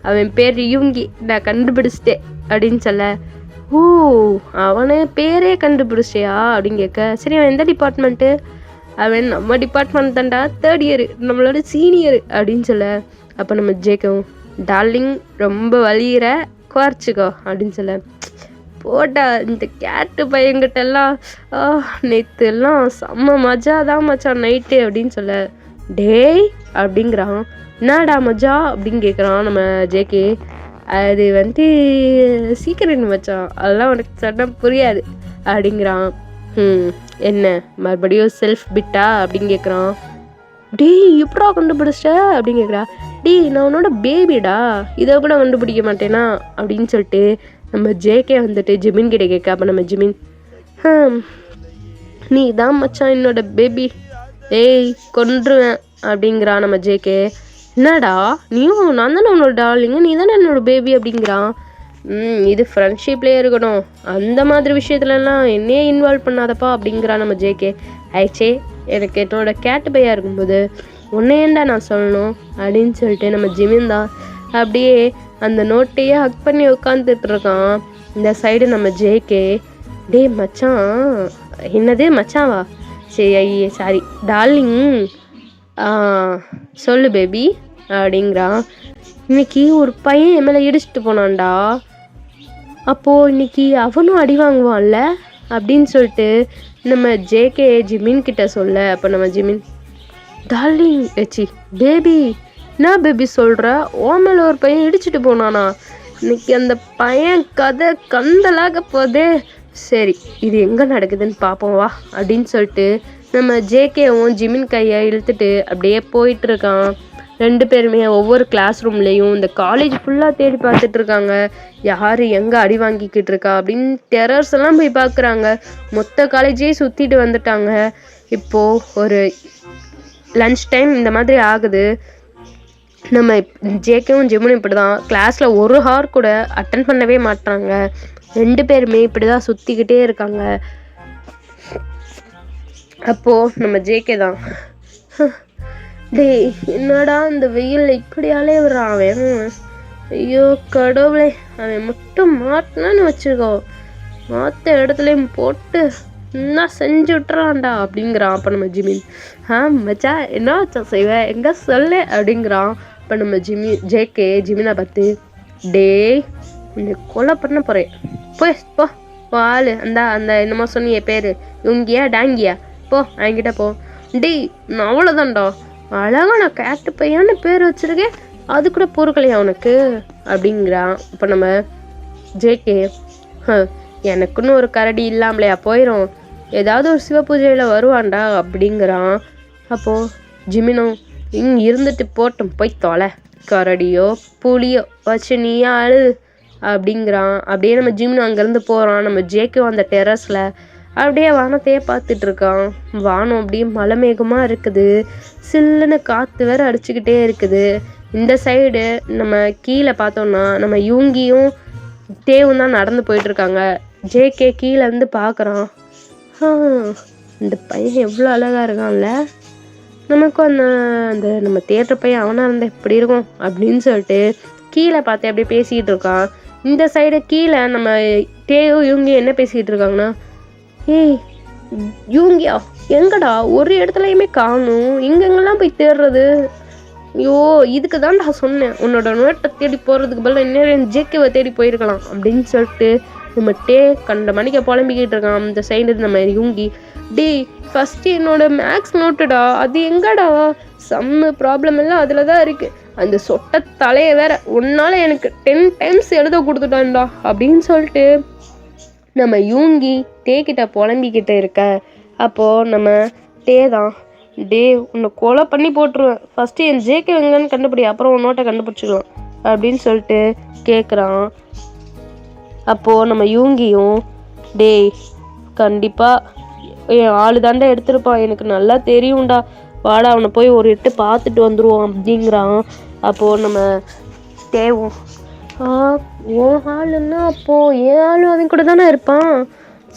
அவன் பேர் யூங்கி, நான் கண்டுபிடிச்சிட்டேன் அப்படின்னு சொல்ல, அவனை பேரே கண்டுபிடிச்சியா அப்படின்னு கேட்க, சரி அவன் எந்த டிபார்ட்மெண்ட்டு, அவன் நம்ம டிபார்ட்மெண்ட் தான்டா 3rd இயர் நம்மளோட சீனியர் அப்படின்னு சொல்ல, அப்போ நம்ம ஜேக்கவும் டார்லிங் ரொம்ப வலிகிற குறைச்சிக்கோ அப்படின்னு சொல்ல, போட்டா இந்த கேட்டு பையன்கிட்டெல்லாம் நேற்று எல்லாம் செம்ம மஜா தான் மச்சான் நைட்டு அப்படின்னு சொல்ல, டேய் அப்படிங்கிறான், என்னடா மஜா அப்படின்னு கேட்குறான் நம்ம ஜேகே, அது வந்து சீக்கிரம் மச்சான் அதெல்லாம் உனக்கு சொன்னால் புரியாது அப்படிங்கிறான். என்ன மறுபடியும் செல்ஃப் பிட்டா அப்படின்னு கேட்குறான். டேய் எப்படா கண்டுபிடிச்சிட்ட அப்படின்னு கேட்குறா. டேய் நான் உன்னோட பேபிடா, இதை கூட கண்டுபிடிக்க மாட்டேனா அப்படின்னு சொல்லிட்டு நம்ம ஜேகே வந்துட்டு ஜிமின் கிட்ட கேட்க, அப்போ நம்ம ஜிமின் நீ தான் மச்சான் என்னோட பேபி, டேய் கொன்றுவேன் அப்படிங்கிறான் நம்ம ஜேகே. என்னடா நீயும் நான் தானே உன்னோட டார்லிங்க, நீ தானே என்னோட பேபி அப்படிங்கிறான். இது ஃப்ரெண்ட்ஷிப்லேயே இருக்கணும், அந்த மாதிரி விஷயத்துலலாம் என்னையே இன்வால்வ் பண்ணாதப்பா அப்படிங்கிறான் நம்ம ஜேகே. ஆயிடுச்சே எனக்கு என்னோட கேட்டு பையா இருக்கும்போது உன்னையேண்டா நான் சொல்லணும் அப்படின்னு சொல்லிட்டு நம்ம ஜிமின் தான் அப்படியே அந்த நோட்டையே ஹக் பண்ணி உட்காந்துட்டு இருக்கான். இந்த சைடு நம்ம ஜேகே, டே மச்சான் என்னது மச்சாவா, சரி ஐயே சாரி டார்லிங், சொல்லு பேபி அப்படிங்கிறான். இன்னைக்கு ஒரு பையன் என் மேலே இடிச்சிட்டு போனான்டா, அப்போது இன்னைக்கு அவனும் அடி வாங்குவான்ல அப்படின்னு சொல்லிட்டு நம்ம ஜேகே ஜிமின் கிட்ட சொல்ல. அப்போ நம்ம ஜிமின், டார்லிங் ஏச்சி பேபி, என்ன பேபி சொல்கிற, ஓ மேலே ஒரு பையன் இடிச்சிட்டு போனானா, இன்னைக்கு அந்த பையன் கதை கந்தலாக போதே, சரி இது எங்கே நடக்குதுன்னு பார்ப்போம் வா அப்படின்னு சொல்லிட்டு நம்ம ஜேகேவும் ஜிமின் கையை இழுத்துட்டு அப்படியே போயிட்டுருக்கான். 2 பேருமே ஒவ்வொரு கிளாஸ் ரூம்லேயும் இந்த காலேஜ் ஃபுல்லாக தேடி பார்த்துட்டு இருக்காங்க, யார் எங்கே அடி வாங்கிக்கிட்டு இருக்கா அப்படின்னு டெரர்ஸ் எல்லாம் போய் பார்க்குறாங்க. மொத்த காலேஜே சுற்றிட்டு வந்துட்டாங்க. இப்போது ஒரு லன்ச் டைம் இந்த மாதிரி ஆகுது. நம்ம ஜேகேவும் ஜிமினும் இப்படி தான் கிளாஸில் ஒரு ஹார் கூட அட்டன் பண்ணவே மாட்டாங்க. 2 பேருமே இப்படி தான் சுற்றிக்கிட்டே இருக்காங்க. அப்போது நம்ம ஜேகே தான், டேய் என்னடா இந்த வெயிலில் இப்படி அலையுறான் அவன், ஐயோ கடவுளே, அவன் மட்டும் மாட்டினான்னு வச்சுக்கோ, மாற்ற இடத்துலையும் போட்டு என்ன செஞ்சு விட்டுறான்டா அப்படிங்கிறான். அப்போ நம்ம ஜிமின், மச்சா என்ன வச்சா செய்வேன் எங்கே சொல்லு அப்படிங்கிறான். இப்போ நம்ம ஜேகே ஜிமினை பார்த்து, டேய் உன்னை கொலை பண்ண போகிறேன், போய் போ ஆளு அந்த அந்த என்னமோ சொன்னியே பேர் யுங்கியா டாங்கியா, போ என்கிட்ட போ. டேய் நான் அவ்வளோதான்டா, அழகா நான் கேட்டு பையான்னு பேர் வச்சுருக்கேன், அது கூட பொறுக்கலையா உனக்கு அப்படிங்கிறான். இப்போ நம்ம ஜேகே, எனக்குன்னு ஒரு கரடி இல்லாமலையா போயிடும், ஏதாவது ஒரு சிவ பூஜையில் வருவான்டா அப்படிங்கிறான். அப்போது ஜிமினும், இங்கே இருந்துட்டு போட்டும் போய் தொலை, கரடியோ புளியோ வச்சு நீயா அழு அப்படிங்கிறான். அப்படியே நம்ம ஜிமினும் அங்கேருந்து போகிறான். நம்ம ஜேகே அந்த டெரஸில் அப்படியே வானத்தையே பார்த்துட்ருக்கான். வானம் அப்படியே மலை மேகமாக இருக்குது, சில்லுன்னு காற்று வேற அடிச்சுக்கிட்டே இருக்குது. இந்த சைடு நம்ம கீழே பார்த்தோம்னா நம்ம யூங்கியும் தேவும் தான் நடந்து போயிட்டுருக்காங்க. ஜேகே கீழேருந்து பார்க்குறான், இந்த பையன் எவ்வளோ அழகாக இருக்கான்ல, நமக்கும் அந்த அந்த நம்ம தேட்டர் பையன் அவனாக இருந்தால் எப்படி இருக்கும் அப்படின்னு சொல்லிட்டு கீழே பார்த்து அப்படியே பேசிக்கிட்டு இருக்கான். இந்த சைடு கீழே நம்ம தேவும் யூங்கியும் என்ன பேசிக்கிட்டு இருக்காங்கன்னா, ஏய் யூங்கியா எங்கடா ஒரு இடத்துலையுமே காணும், எங்கெங்கெல்லாம் போய் தேடுறது, ஐயோ இதுக்கு தான் நான் சொன்னேன் உன்னோட நோட்டை தேடி போகிறதுக்கு பதிலாக இன்னும் ஜேகேவை தேடி போயிருக்கலாம் அப்படின்னு சொல்லிட்டு நம்ம கண்ட மணிக்க புலம்பிக்கிட்டு இருக்கான். அந்த சைடு நம்ம யூங்கி, டேய் ஃபஸ்ட்டு என்னோட மேக்ஸ் நோட்டுடா, அது எங்கடா, செம்ம ப்ராப்ளம் எல்லாம் அதில் தான் இருக்குது, அந்த சொட்டை தலையை வேற உன்னால் எனக்கு 10 டைம்ஸ் எழுத கொடுத்துட்டான்டா அப்படின்னு சொல்லிட்டு நம்ம யூங்கி கிட்ட புலம்பிக்கிட்டு இருக்க. அப்போது நம்ம தான், டே உன்னை கொலை பண்ணி போட்டுருவேன், ஃபஸ்ட்டு என் ஜேகே எங்கன்னு கண்டுபிடி, அப்புறம் உன் நோட்டை கண்டுபிடிச்சிக்கலாம் அப்படின்னு சொல்லிட்டு கேட்குறான். அப்போது நம்ம யூங்கியும், டேய் கண்டிப்பாக என் ஆளு தாண்டா எடுத்திருப்பான், எனக்கு நல்லா தெரியும்டா, வாடா அவனை போய் ஒரு எட்டு பார்த்துட்டு வந்துடுவோம் அப்படிங்கிறான். அப்போது நம்ம தேவும், உன் ஆளுன்னா அப்போது என் ஆளும் அவன் கூட தானே இருப்பான்,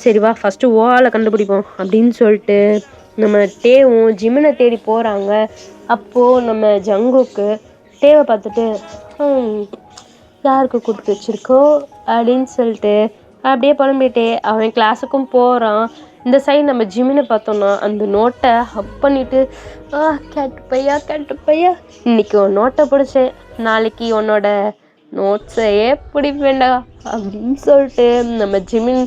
சரி வா ஃபஸ்ட்டு ஓ ஆளை கண்டுபிடிப்போம் அப்படின்னு சொல்லிட்டு நம்ம தேவும் ஜிமினை தேடி போகிறாங்க. அப்போது நம்ம ஜங்குக்கு தேவை பார்த்துட்டு, யாருக்கு கொடுத்து வச்சிருக்கோ அப்படின்னு சொல்லிட்டு அப்படியே புலம்பிட்டே அவன் கிளாஸுக்கும் போகிறான். இந்த சைடு நம்ம ஜிமினை பார்த்தோன்னா அந்த நோட்டை ஹப் பண்ணிவிட்டு, கேட்டு பையா இன்னைக்கு உன் நோட்டை பிடிச்சேன், நாளைக்கு உன்னோட நோட்ஸையே பிடிப்பேண்டா அப்படின்னு சொல்லிட்டு நம்ம ஜிமின்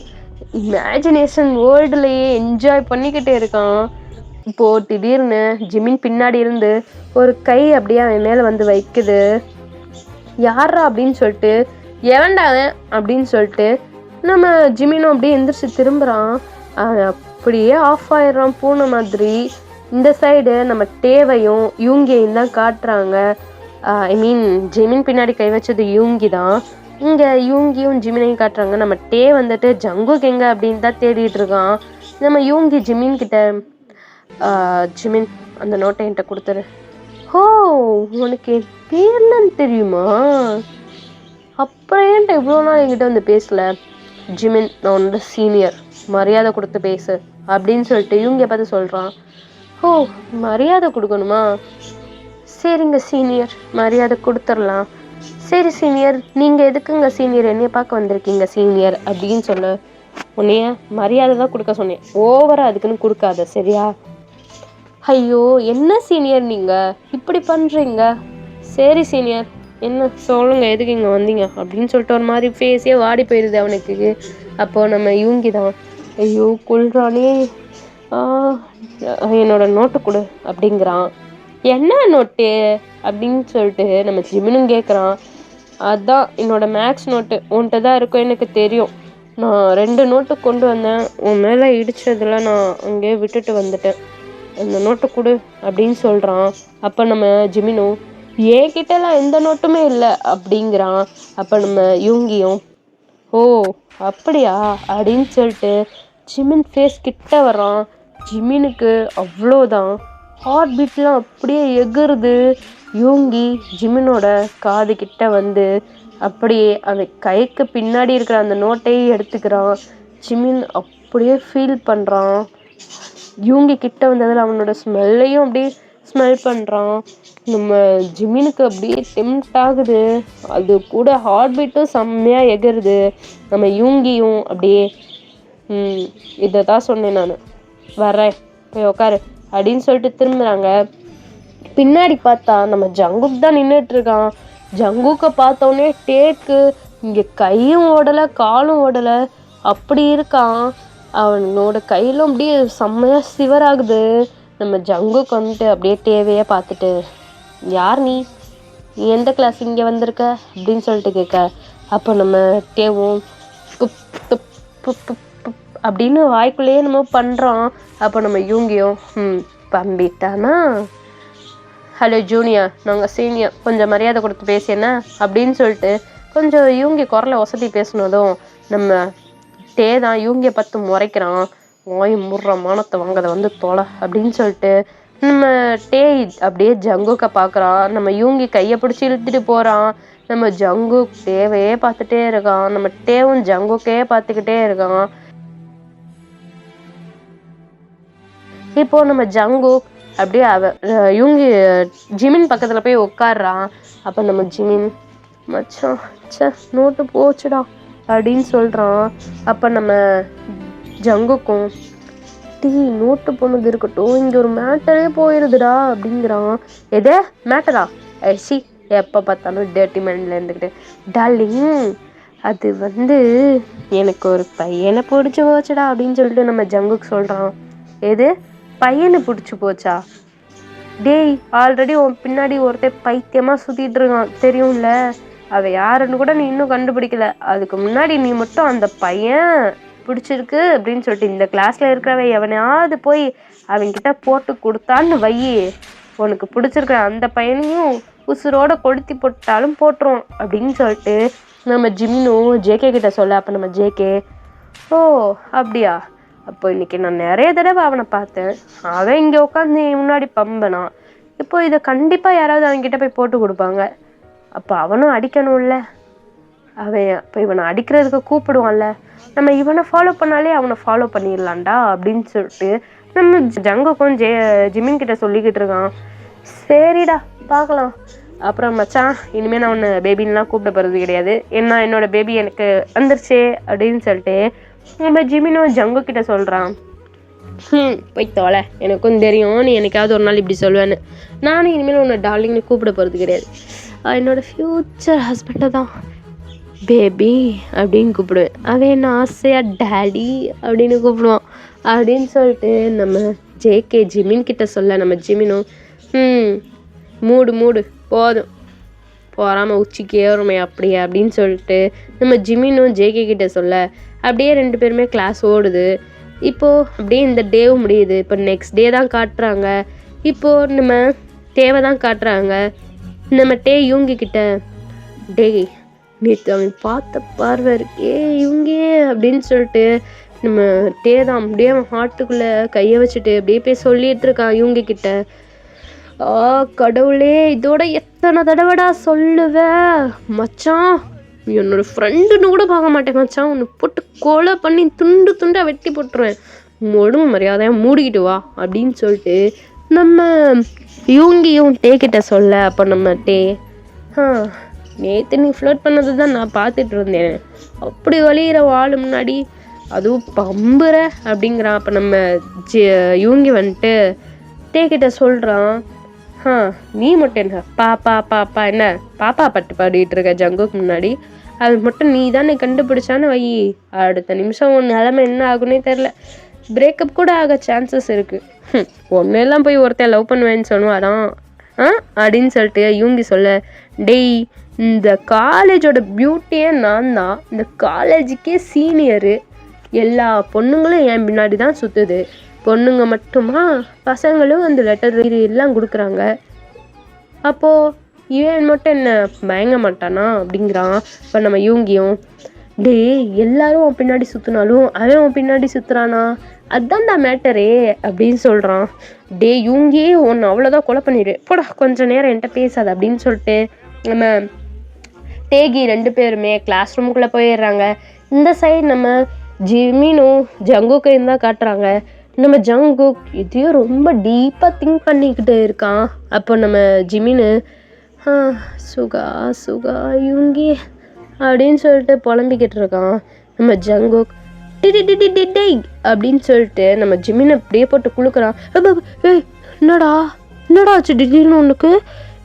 இமேஜினேஷன் வேர்ல்டுலேயே என்ஜாய் பண்ணிக்கிட்டே இருக்கான். இப்போது திடீர்னு ஜிமின் பின்னாடி இருந்து ஒரு கை அப்படியே அவன் மேலே வந்து வைக்குது. யாரா அப்படின்னு சொல்லிட்டு, எவன்டா அப்படின்னு சொல்லிட்டு நம்ம ஜிமினும் அப்படியே எந்திரிச்சு திரும்புகிறான். அப்படியே ஆஃப் ஆயிடுறான் பூனை மாதிரி. இந்த சைடு நம்ம தேவையும் யூங்கியையும் தான் காட்டுறாங்க. ஐ மீன் ஜிமின் பின்னாடி கை வச்சது யூங்கி தான். இங்கே யூங்கியும் ஜிமினையும் காட்டுறாங்க. நம்ம வந்துட்டு ஜங்குக்கு எங்கே அப்படின்னு தான் தேடிட்டு இருக்கான். நம்ம யூங்கி ஜிமின் கிட்ட, ஜிமின் அந்த நோட்டை என்கிட்ட கொடுத்துரு. ஓ உனக்கு என் பேர்லாம் தெரியுமா, அப்புறம் ஏன்ட்ட இவ்வளோ நாள் என்கிட்ட வந்து பேசலை. ஜிமின் நான் உன்னோட சீனியர், மரியாதை கொடுத்து பேசு அப்படின்னு சொல்லிட்டு இவங்க பார்த்து சொல்கிறான். ஓ மரியாதை கொடுக்கணுமா, சரிங்க சீனியர் மரியாதை கொடுத்துடலாம். சரி சீனியர் நீங்கள் எதுக்குங்க சீனியர் என்னைய பார்க்க வந்திருக்கீங்க சீனியர் அப்படின்னு சொல்ல, உன்னைய மரியாதை தான் கொடுக்க சொன்னேன், ஓவரா அதுக்குன்னு கொடுக்காத சரியா? ஐயோ என்ன சீனியர் நீங்கள் இப்படி பண்ணுறீங்க? சரி சீனியர், என்ன சொல்லுங்க, எதுக்கு இங்கே வந்தீங்க அப்படின்னு சொல்லிட்டு ஒரு மாதிரி ஃபேஸே வாடி போயிடுது அவனுக்கு. அப்போது நம்ம யூங்கி தான், ஐயோ குல்ரானே, என்னோட நோட்டு கொடு அப்படிங்கிறான். என்ன நோட்டு அப்படின்னு சொல்லிட்டு நம்ம ஜிமினும் கேட்குறான். அதான் என்னோட மேக்ஸ் நோட்டு, உன்கிட்ட தான் இருக்கும் எனக்கு தெரியும். நான் 2 நோட்டு கொண்டு வந்தேன், உன் மேலே இடிச்சதில் நான் அங்கேயே விட்டுட்டு வந்துட்டேன், அந்த நோட்டு கொடு அப்படின்னு சொல்கிறான். அப்போ நம்ம ஜிமினும் என்கிட்டலாம் எந்த நோட்டுமே இல்லை அப்படிங்கிறான். அப்போ நம்ம யூங்கியும் ஓ அப்படியா அப்படின்னு சொல்லிட்டு ஜிமின் ஃபேஸ் கிட்ட வர்றான். ஜிமினுக்கு அவ்வளோதான், ஹார்ட் பீட்லாம் அப்படியே எகுறுது. யூங்கி ஜிமினோட காது கிட்ட வந்து அப்படியே அந்த கைக்கு பின்னாடி இருக்கிற அந்த நோட்டையும் எடுத்துக்கிறான். ஜிமின் அப்படியே ஃபீல் பண்ணுறான். யூங்கி கிட்ட வந்ததில் அவனோட ஸ்மெல்லையும் அப்படியே ஸ்மெல் பண்ணுறான். நம்ம ஜிமினுக்கு அப்படியே டெம்ப்ட் ஆகுது. அது கூட ஹார்ட் பீட்டும் செம்மையாக எகுறுது. நம்ம யூங்கியும் அப்படியே இதை தான் சொன்னேன் நான், வர்றேன் போய் உட்காரு அப்படின்னு சொல்லிட்டு திரும்புகிறாங்க. பின்னாடி பார்த்தா நம்ம ஜங்குக் தான் நின்றுட்டு இருக்கான். ஜங்குக்கை பார்த்தோன்னே டேக்கு இங்கே கையும் ஓடலை காலும் ஓடலை அப்படி இருக்கான். அவனோட கையிலும் அப்படியே செம்மையாக சிவராகுது. நம்ம ஜங்குக்கு வந்துட்டு அப்படியே தேவையாக பார்த்துட்டு, யார் நீ எந்த கிளாஸ் இங்கே வந்திருக்க அப்படின்னு சொல்லிட்டு கேட்க. அப்போ நம்ம தேவும் புப் புப் புப் புப் அப்படின்னு வாய்க்குள்ளேயே நம்ம பண்ணுறோம். அப்போ நம்ம யூங்கியும் பம்பிட்டானா, ஹலோ ஜூனியர், நாங்கள் சீனியர், கொஞ்சம் மரியாதை கொடுத்து பேசியேன்னா அப்படின்னு சொல்லிட்டு கொஞ்சம் யூங்கி குரலை வசதி பேசினதும் நம்ம தான் யூங்கியை பார்த்து முறைக்கிறான். வாய் முடுற மானத்தை வாங்கதை வந்து தொலை அப்படின்னு சொல்லிட்டு நம்ம அப்படியே ஜங்குக்கை பார்க்குறான். நம்ம யூங்கி கையை பிடிச்சி இழுத்துட்டு போகிறான். நம்ம ஜங்குக் தேவையே பார்த்துட்டே இருக்கான். நம்ம தேவும் ஜங்குக்கே பார்த்துக்கிட்டே இருக்கான். இப்போ நம்ம ஜங்குக் அப்படியே யூங்கி ஜிமின் பக்கத்தில் போய் உட்காடுறான். அப்போ நம்ம ஜிமின் மச்சான் நோட்டு போச்சுடா அப்படின்னு சொல்கிறான். அப்போ நம்ம ஜங்குக்கும் நோட்டு போனது இருக்கட்டும், இங்கே ஒரு மேட்டரே போயிடுதுடா அப்படிங்கிறான். எதே மேட்டரா? சி எப்போ பார்த்தாலும் டேர்ட்டி மைண்டில் இருந்துக்கிட்டு, டார்லிங் அது வந்து எனக்கு ஒரு பையனை பிடிச்சி போச்சுடா அப்படின்னு சொல்லிட்டு நம்ம ஜங்குக்கு சொல்கிறான். எது பையனை பிடிச்சி போச்சா? டேய், ஆல்ரெடி உன் பின்னாடி ஒருத்தர் பைத்தியமாக சுற்றிட்டு இருக்கான் தெரியும்ல, அதை யாருன்னு கூட நீ இன்னும் கண்டுபிடிக்கல. அதுக்கு முன்னாடி நீ மட்டும் அந்த பையன் பிடிச்சிருக்கு அப்படின்னு சொல்லிட்டு இந்த கிளாஸில் இருக்கிறவ எவனையாவது போய் அவன்கிட்ட போட்டு கொடுத்தான்னு வையி, உனக்கு பிடிச்சிருக்கிற அந்த பையனையும் உசுரோட கொளுத்தி போட்டாலும் போட்டுரும் அப்படின்னு சொல்லிட்டு நம்ம ஜிம்னும் ஜேகே கிட்ட சொல்ல. அப்போ நம்ம ஜேகே ஓ அப்படியா, அப்போ இன்றைக்கி நான் நிறைய தடவை அவனை பார்த்தேன், அவன் இங்கே உட்காந்து முன்னாடி பம்பனான், இப்போ இதை கண்டிப்பாக யாராவது அவன்கிட்ட போய் போட்டு கொடுப்பாங்க, அப்போ அவனும் அடிக்கணும்ல, அவன் இப்போ இவனை அடிக்கிறதுக்கு கூப்பிடுவான்ல, நம்ம இவனை ஃபாலோ பண்ணாலே அவனை ஃபாலோ பண்ணிடலான்டா அப்படின்னு சொல்லிட்டு நம்ம ஜங்குக்கும் ஜிமின் கிட்ட சொல்லிக்கிட்டு இருக்கான். சரிடா பார்க்கலாம். அப்புறம் மச்சான், இனிமேல் நான் ஒன்று பேபின்லாம் கூப்பிட போகிறது கிடையாது, என்னோட பேபி எனக்கு வந்துருச்சே அப்படின்னு சொல்லிட்டு நம்ம ஜிமினும் ஜங்கு கிட்ட சொல்கிறான். போய் தோலை, எனக்கும் தெரியும் நீ எனக்காவது ஒரு நாள் இப்படி சொல்லுவேன்னு, நானும் இனிமேல் உன்னை டார்லிங்னு கூப்பிட போகிறது கிடையாது, என்னோடய ஃப்யூச்சர் ஹஸ்பண்டை தான் பேபி அப்படின்னு கூப்பிடுவேன், அவன் என்ன ஆசையாக டேடி அப்படின்னு கூப்பிடுவான் அப்படின்னு சொல்லிட்டு நம்ம ஜேகே ஜிமின் கிட்ட சொல்ல. நம்ம ஜிமினும் மூடு போதும் போகாமல் உச்சிக்கு ஏறுமே அப்படியே அப்படின்னு சொல்லிட்டு நம்ம ஜிமினும் ஜேகே கிட்ட சொல்ல. அப்படியே 2 பேருமே கிளாஸ் ஓடுது. இப்போது அப்படியே இந்த டேவும் முடியுது. இப்போ நெக்ஸ்ட் டே தான் காட்டுறாங்க. இப்போது நம்ம தேவை தான் காட்டுறாங்க. நம்ம யூங்கிக்கிட்ட டேய் நேற்று அவன் பார்த்த பார்வை இருக்கே இவங்கே அப்படின்னு சொல்லிட்டு நம்ம தான் அப்படியே அவன் ஹார்ட்டுக்குள்ளே கையை வச்சுட்டு அப்படியே போய் சொல்லிகிட்டு இருக்கான் யூங்கிக்கிட்ட. கடவுளே, இதோட எத்தனை தடவைடா சொல்லுவேன் மச்சான், என்னோட ஃப்ரெண்டுன்னு கூட பார்க்க மாட்டேன் மச்சான், உன்னை போட்டு கொலை பண்ணி துண்டு துண்டாக வெட்டி போட்டுருவேன், உடம்பு மரியாதையாக மூடிக்கிட்டு வா அப்படின்னு சொல்லிட்டு நம்ம யூங்கியும் கிட்ட சொல்ல. அப்போ நம்ம நேற்று நீ ஃப்ளோட் பண்ணது தான் நான் பார்த்துட்டு இருந்தேன், அப்படி வலிகிற வாள் முன்னாடி அதுவும் பம்புற அப்படிங்கிறான். அப்போ நம்ம யூங்கி வந்துட்டு கிட்ட சொல்கிறான், நீ மட்டும் என்ன பாப்பா என்ன பாப்பா பட்டு பாடிட்டு இருக்க ஜங்குக்கு முன்னாடி, அது மட்டும் நீ தானே கண்டுபிடிச்சான்னு வை, அடுத்த நிமிஷம் உன் நிலமை என்ன ஆகுன்னே தெரில, பிரேக்கப் கூட ஆக சான்சஸ் இருக்குது, ஒன்னெல்லாம் போய் ஒருத்தன் லவ் பண்ணுவேன்னு சொல்லுவாராம் அப்படின்னு சொல்லிட்டு யூங்கி சொல்ல, டேய் இந்த காலேஜோட பியூட்டியே நான் தான், இந்த காலேஜுக்கே சீனியரு, எல்லா பொண்ணுங்களும் என் பின்னாடி தான் சுற்றுது, பொண்ணுங்க மட்டுமா பசங்களும் அந்த லெட்டர் எல்லாம் கொடுக்குறாங்க, அப்போது இவன் மட்டும் என்ன பயங்க மாட்டானா அப்படிங்கிறான். இப்போ நம்ம யூங்கியும், டே எல்லாரும் உன் பின்னாடி சுற்றினாலும் அவன் உன் பின்னாடி சுற்றுறானா, அதுதான்டா மேட்டரே அப்படின்னு சொல்கிறான். டே யூங்கி ஒன்று அவ்வளோதான் கொலை பண்ணிடு போடா, கொஞ்சம் நேரம் என்கிட்ட பேசாது அப்படின்னு சொல்லிட்டு நம்ம டேகி 2 பேருமே கிளாஸ் ரூமுக்குள்ளே போயிடுறாங்க. இந்த சைடு நம்ம ஜிமினும் ஜங்குக்கையும் தான் காட்டுறாங்க. நம்ம ஜங்குக் இதையும் ரொம்ப டீப்பாக திங்க் பண்ணிக்கிட்டு இருக்கான். அப்போ நம்ம ஜிமினு சுகா சுகா யூங்கி அப்படின்னு சொல்லிட்டு புலம்பிக்கிட்டு இருக்கான். நம்ம ஜங்குக் டேய் அப்படின்னு சொல்லிட்டு நம்ம ஜிமினை அப்படியே போட்டு குளுக்குறான். ஏய் என்னடா ஆச்சு திடீர்னு உனக்கு,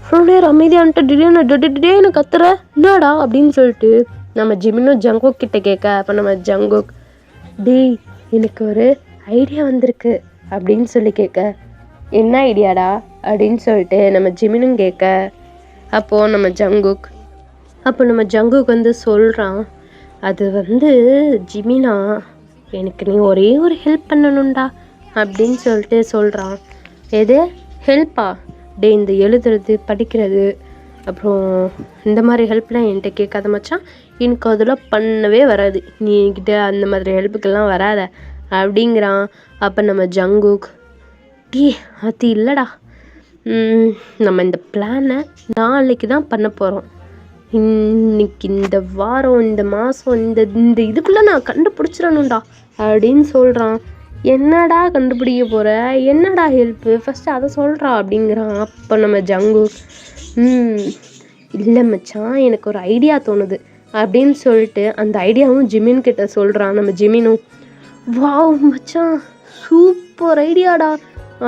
இவ்வளோ நேரம் அமைதியான்ட்டு திடீர்னு கத்துற என்னடா அப்படின்னு சொல்லிட்டு நம்ம ஜிமினும் ஜங்குக் கிட்ட கேட்க, அப்போ நம்ம ஜங்குக் டேய் எனக்கு ஒரு ஐடியா வந்திருக்கு அப்படின்னு சொல்லி கேட்க, என்ன ஐடியாடா அப்படின்னு சொல்லிட்டு நம்ம ஜிமினும் கேட்க, அப்போது நம்ம ஜங்குக் வந்து சொல்கிறான், அது வந்து ஜிமினா எனக்கு நீ ஒரே ஒரு ஹெல்ப் பண்ணணும்டா அப்படின்னு சொல்லிட்டு சொல்கிறான். எது ஹெல்ப்பா? டே இந்த எழுதுறது படிக்கிறது அப்புறம் இந்த மாதிரி ஹெல்ப்லாம் என்கிட்ட கேட்காத மச்சான், எனக்கு அதெல்லாம் பண்ணவே வராது, நீ என்கிட்ட அந்த மாதிரி ஹெல்ப்புக்கெல்லாம் வராத அப்படிங்கிறான். அப்போ நம்ம ஜங்குக் டே அது இல்லைடா, நம்ம இந்த பிளானை நாளைக்கு தான் பண்ண போகிறோம், இன்னைக்கு இந்த வாரம் இந்த மாதம் இந்த இதுக்குள்ளே நான் கண்டுபிடிச்சிடணும்டா அப்படின்னு சொல்கிறான். என்னடா கண்டுபிடிக்க போகிற, என்னடா ஹெல்ப்பு, ஃபஸ்ட்டு அதை சொல்கிறா அப்படிங்கிறான். அப்போ நம்ம ஜங்குக் இல்லை மச்சான் எனக்கு ஒரு ஐடியா தோணுது அப்படின்னு சொல்லிட்டு அந்த ஐடியாவும் ஜிமின் கிட்ட சொல்கிறான். நம்ம ஜிமினும் வாவ் மச்சான் சூப்பர் ஐடியாடா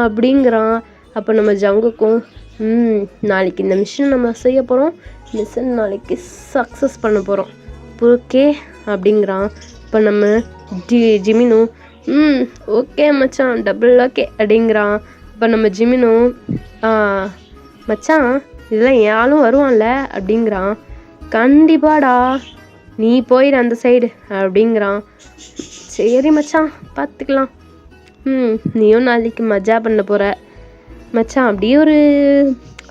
அப்படிங்கிறான். அப்போ நம்ம ஜங்குக்கும் நாளைக்கு இந்த மிஷின் நம்ம செய்ய போகிறோம், மிஷின் நாளைக்கு சக்ஸஸ் பண்ண போகிறோம் ஓகே அப்படிங்கிறான். இப்போ நம்ம ஜிமினும் ஓகே மச்சான் டபுள் ஓகே அப்படிங்கிறான். இப்போ நம்ம ஜிமினும் மச்சான் இதெல்லாம் யாரும் வருவான்ல அப்படிங்கிறான். கண்டிப்பாடா நீ போயிடு அந்த சைடு அப்படிங்கிறான். சரி மச்சான் பார்த்துக்கலாம், நீயும் நாளைக்கு மஜா பண்ண போகிற மச்சான், அப்படியே ஒரு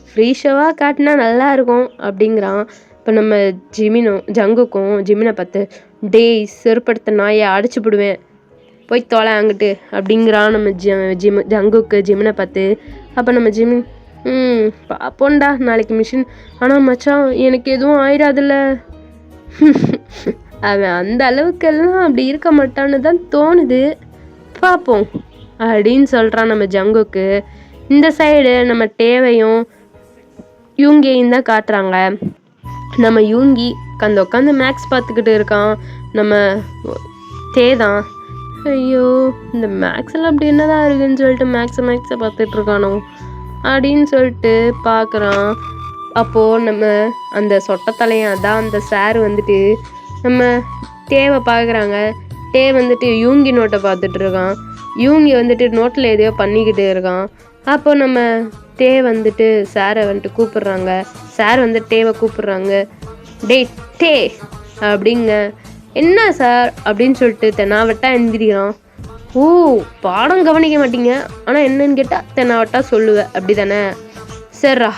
ஃப்ரீ ஷோவாக காட்டினா நல்லாயிருக்கும் அப்படிங்கிறான். இப்போ நம்ம ஜங்குக்கும் ஜிமினை பார்த்து டேய் செருப்படுத்த நாயை அடிச்சு போடுவேன் போய் தொலை அங்கிட்டு அப்படிங்கிறான் நம்ம ஜங்குக்கு ஜிமினை பார்த்து. அப்போ நம்ம ஜிமின் பார்ப்போண்டா நாளைக்கு மிஷின், ஆனால் மச்சான் எனக்கு எதுவும் ஆயிடாதுல்ல, அவன் அந்த அளவுக்கெல்லாம் அப்படி இருக்க மாட்டான்னு தான் தோணுது, பார்ப்போம் அப்படின்னு சொல்கிறான் நம்ம ஜங்குக்கு. இந்த சைடு நம்ம டேவையும் யூங்கியையும் தான் காட்டுறாங்க. நம்ம யூங்கி உட்காந்து மேக்ஸ் பார்த்துக்கிட்டு இருக்கான். நம்ம தான் ஐயோ இந்த மேக்ஸில் அப்படி என்னதான் இருக்குன்னு சொல்லிட்டு மேக்ஸை பார்த்துட்ருக்கானோ அப்படின்னு சொல்லிட்டு பார்க்குறான். அப்போது நம்ம அந்த சொட்டத்தலையன் தான் அந்த சார் வந்துட்டு நம்ம தேவை பார்க்குறாங்க. வந்துட்டு யூங்கி நோட்டை பார்த்துட்ருக்கான். யூங்கி வந்துட்டு நோட்டில் எதையோ பண்ணிக்கிட்டு இருக்கான். அப்போ நம்ம வந்துட்டு சாரை வந்துட்டு கூப்பிட்றாங்க. சார் வந்து டேவை கூப்பிட்றாங்க. டே அப்படிங்க, என்ன சார் அப்படின்னு சொல்லிட்டு தெனாவட்டா எழுந்திரிக்கிறான். ஓ பாடம் கவனிக்க மாட்டீங்க, ஆனால் என்னன்னு கேட்டால் தெனாவட்டா சொல்லுவேன் அப்படி தானே, சரிரா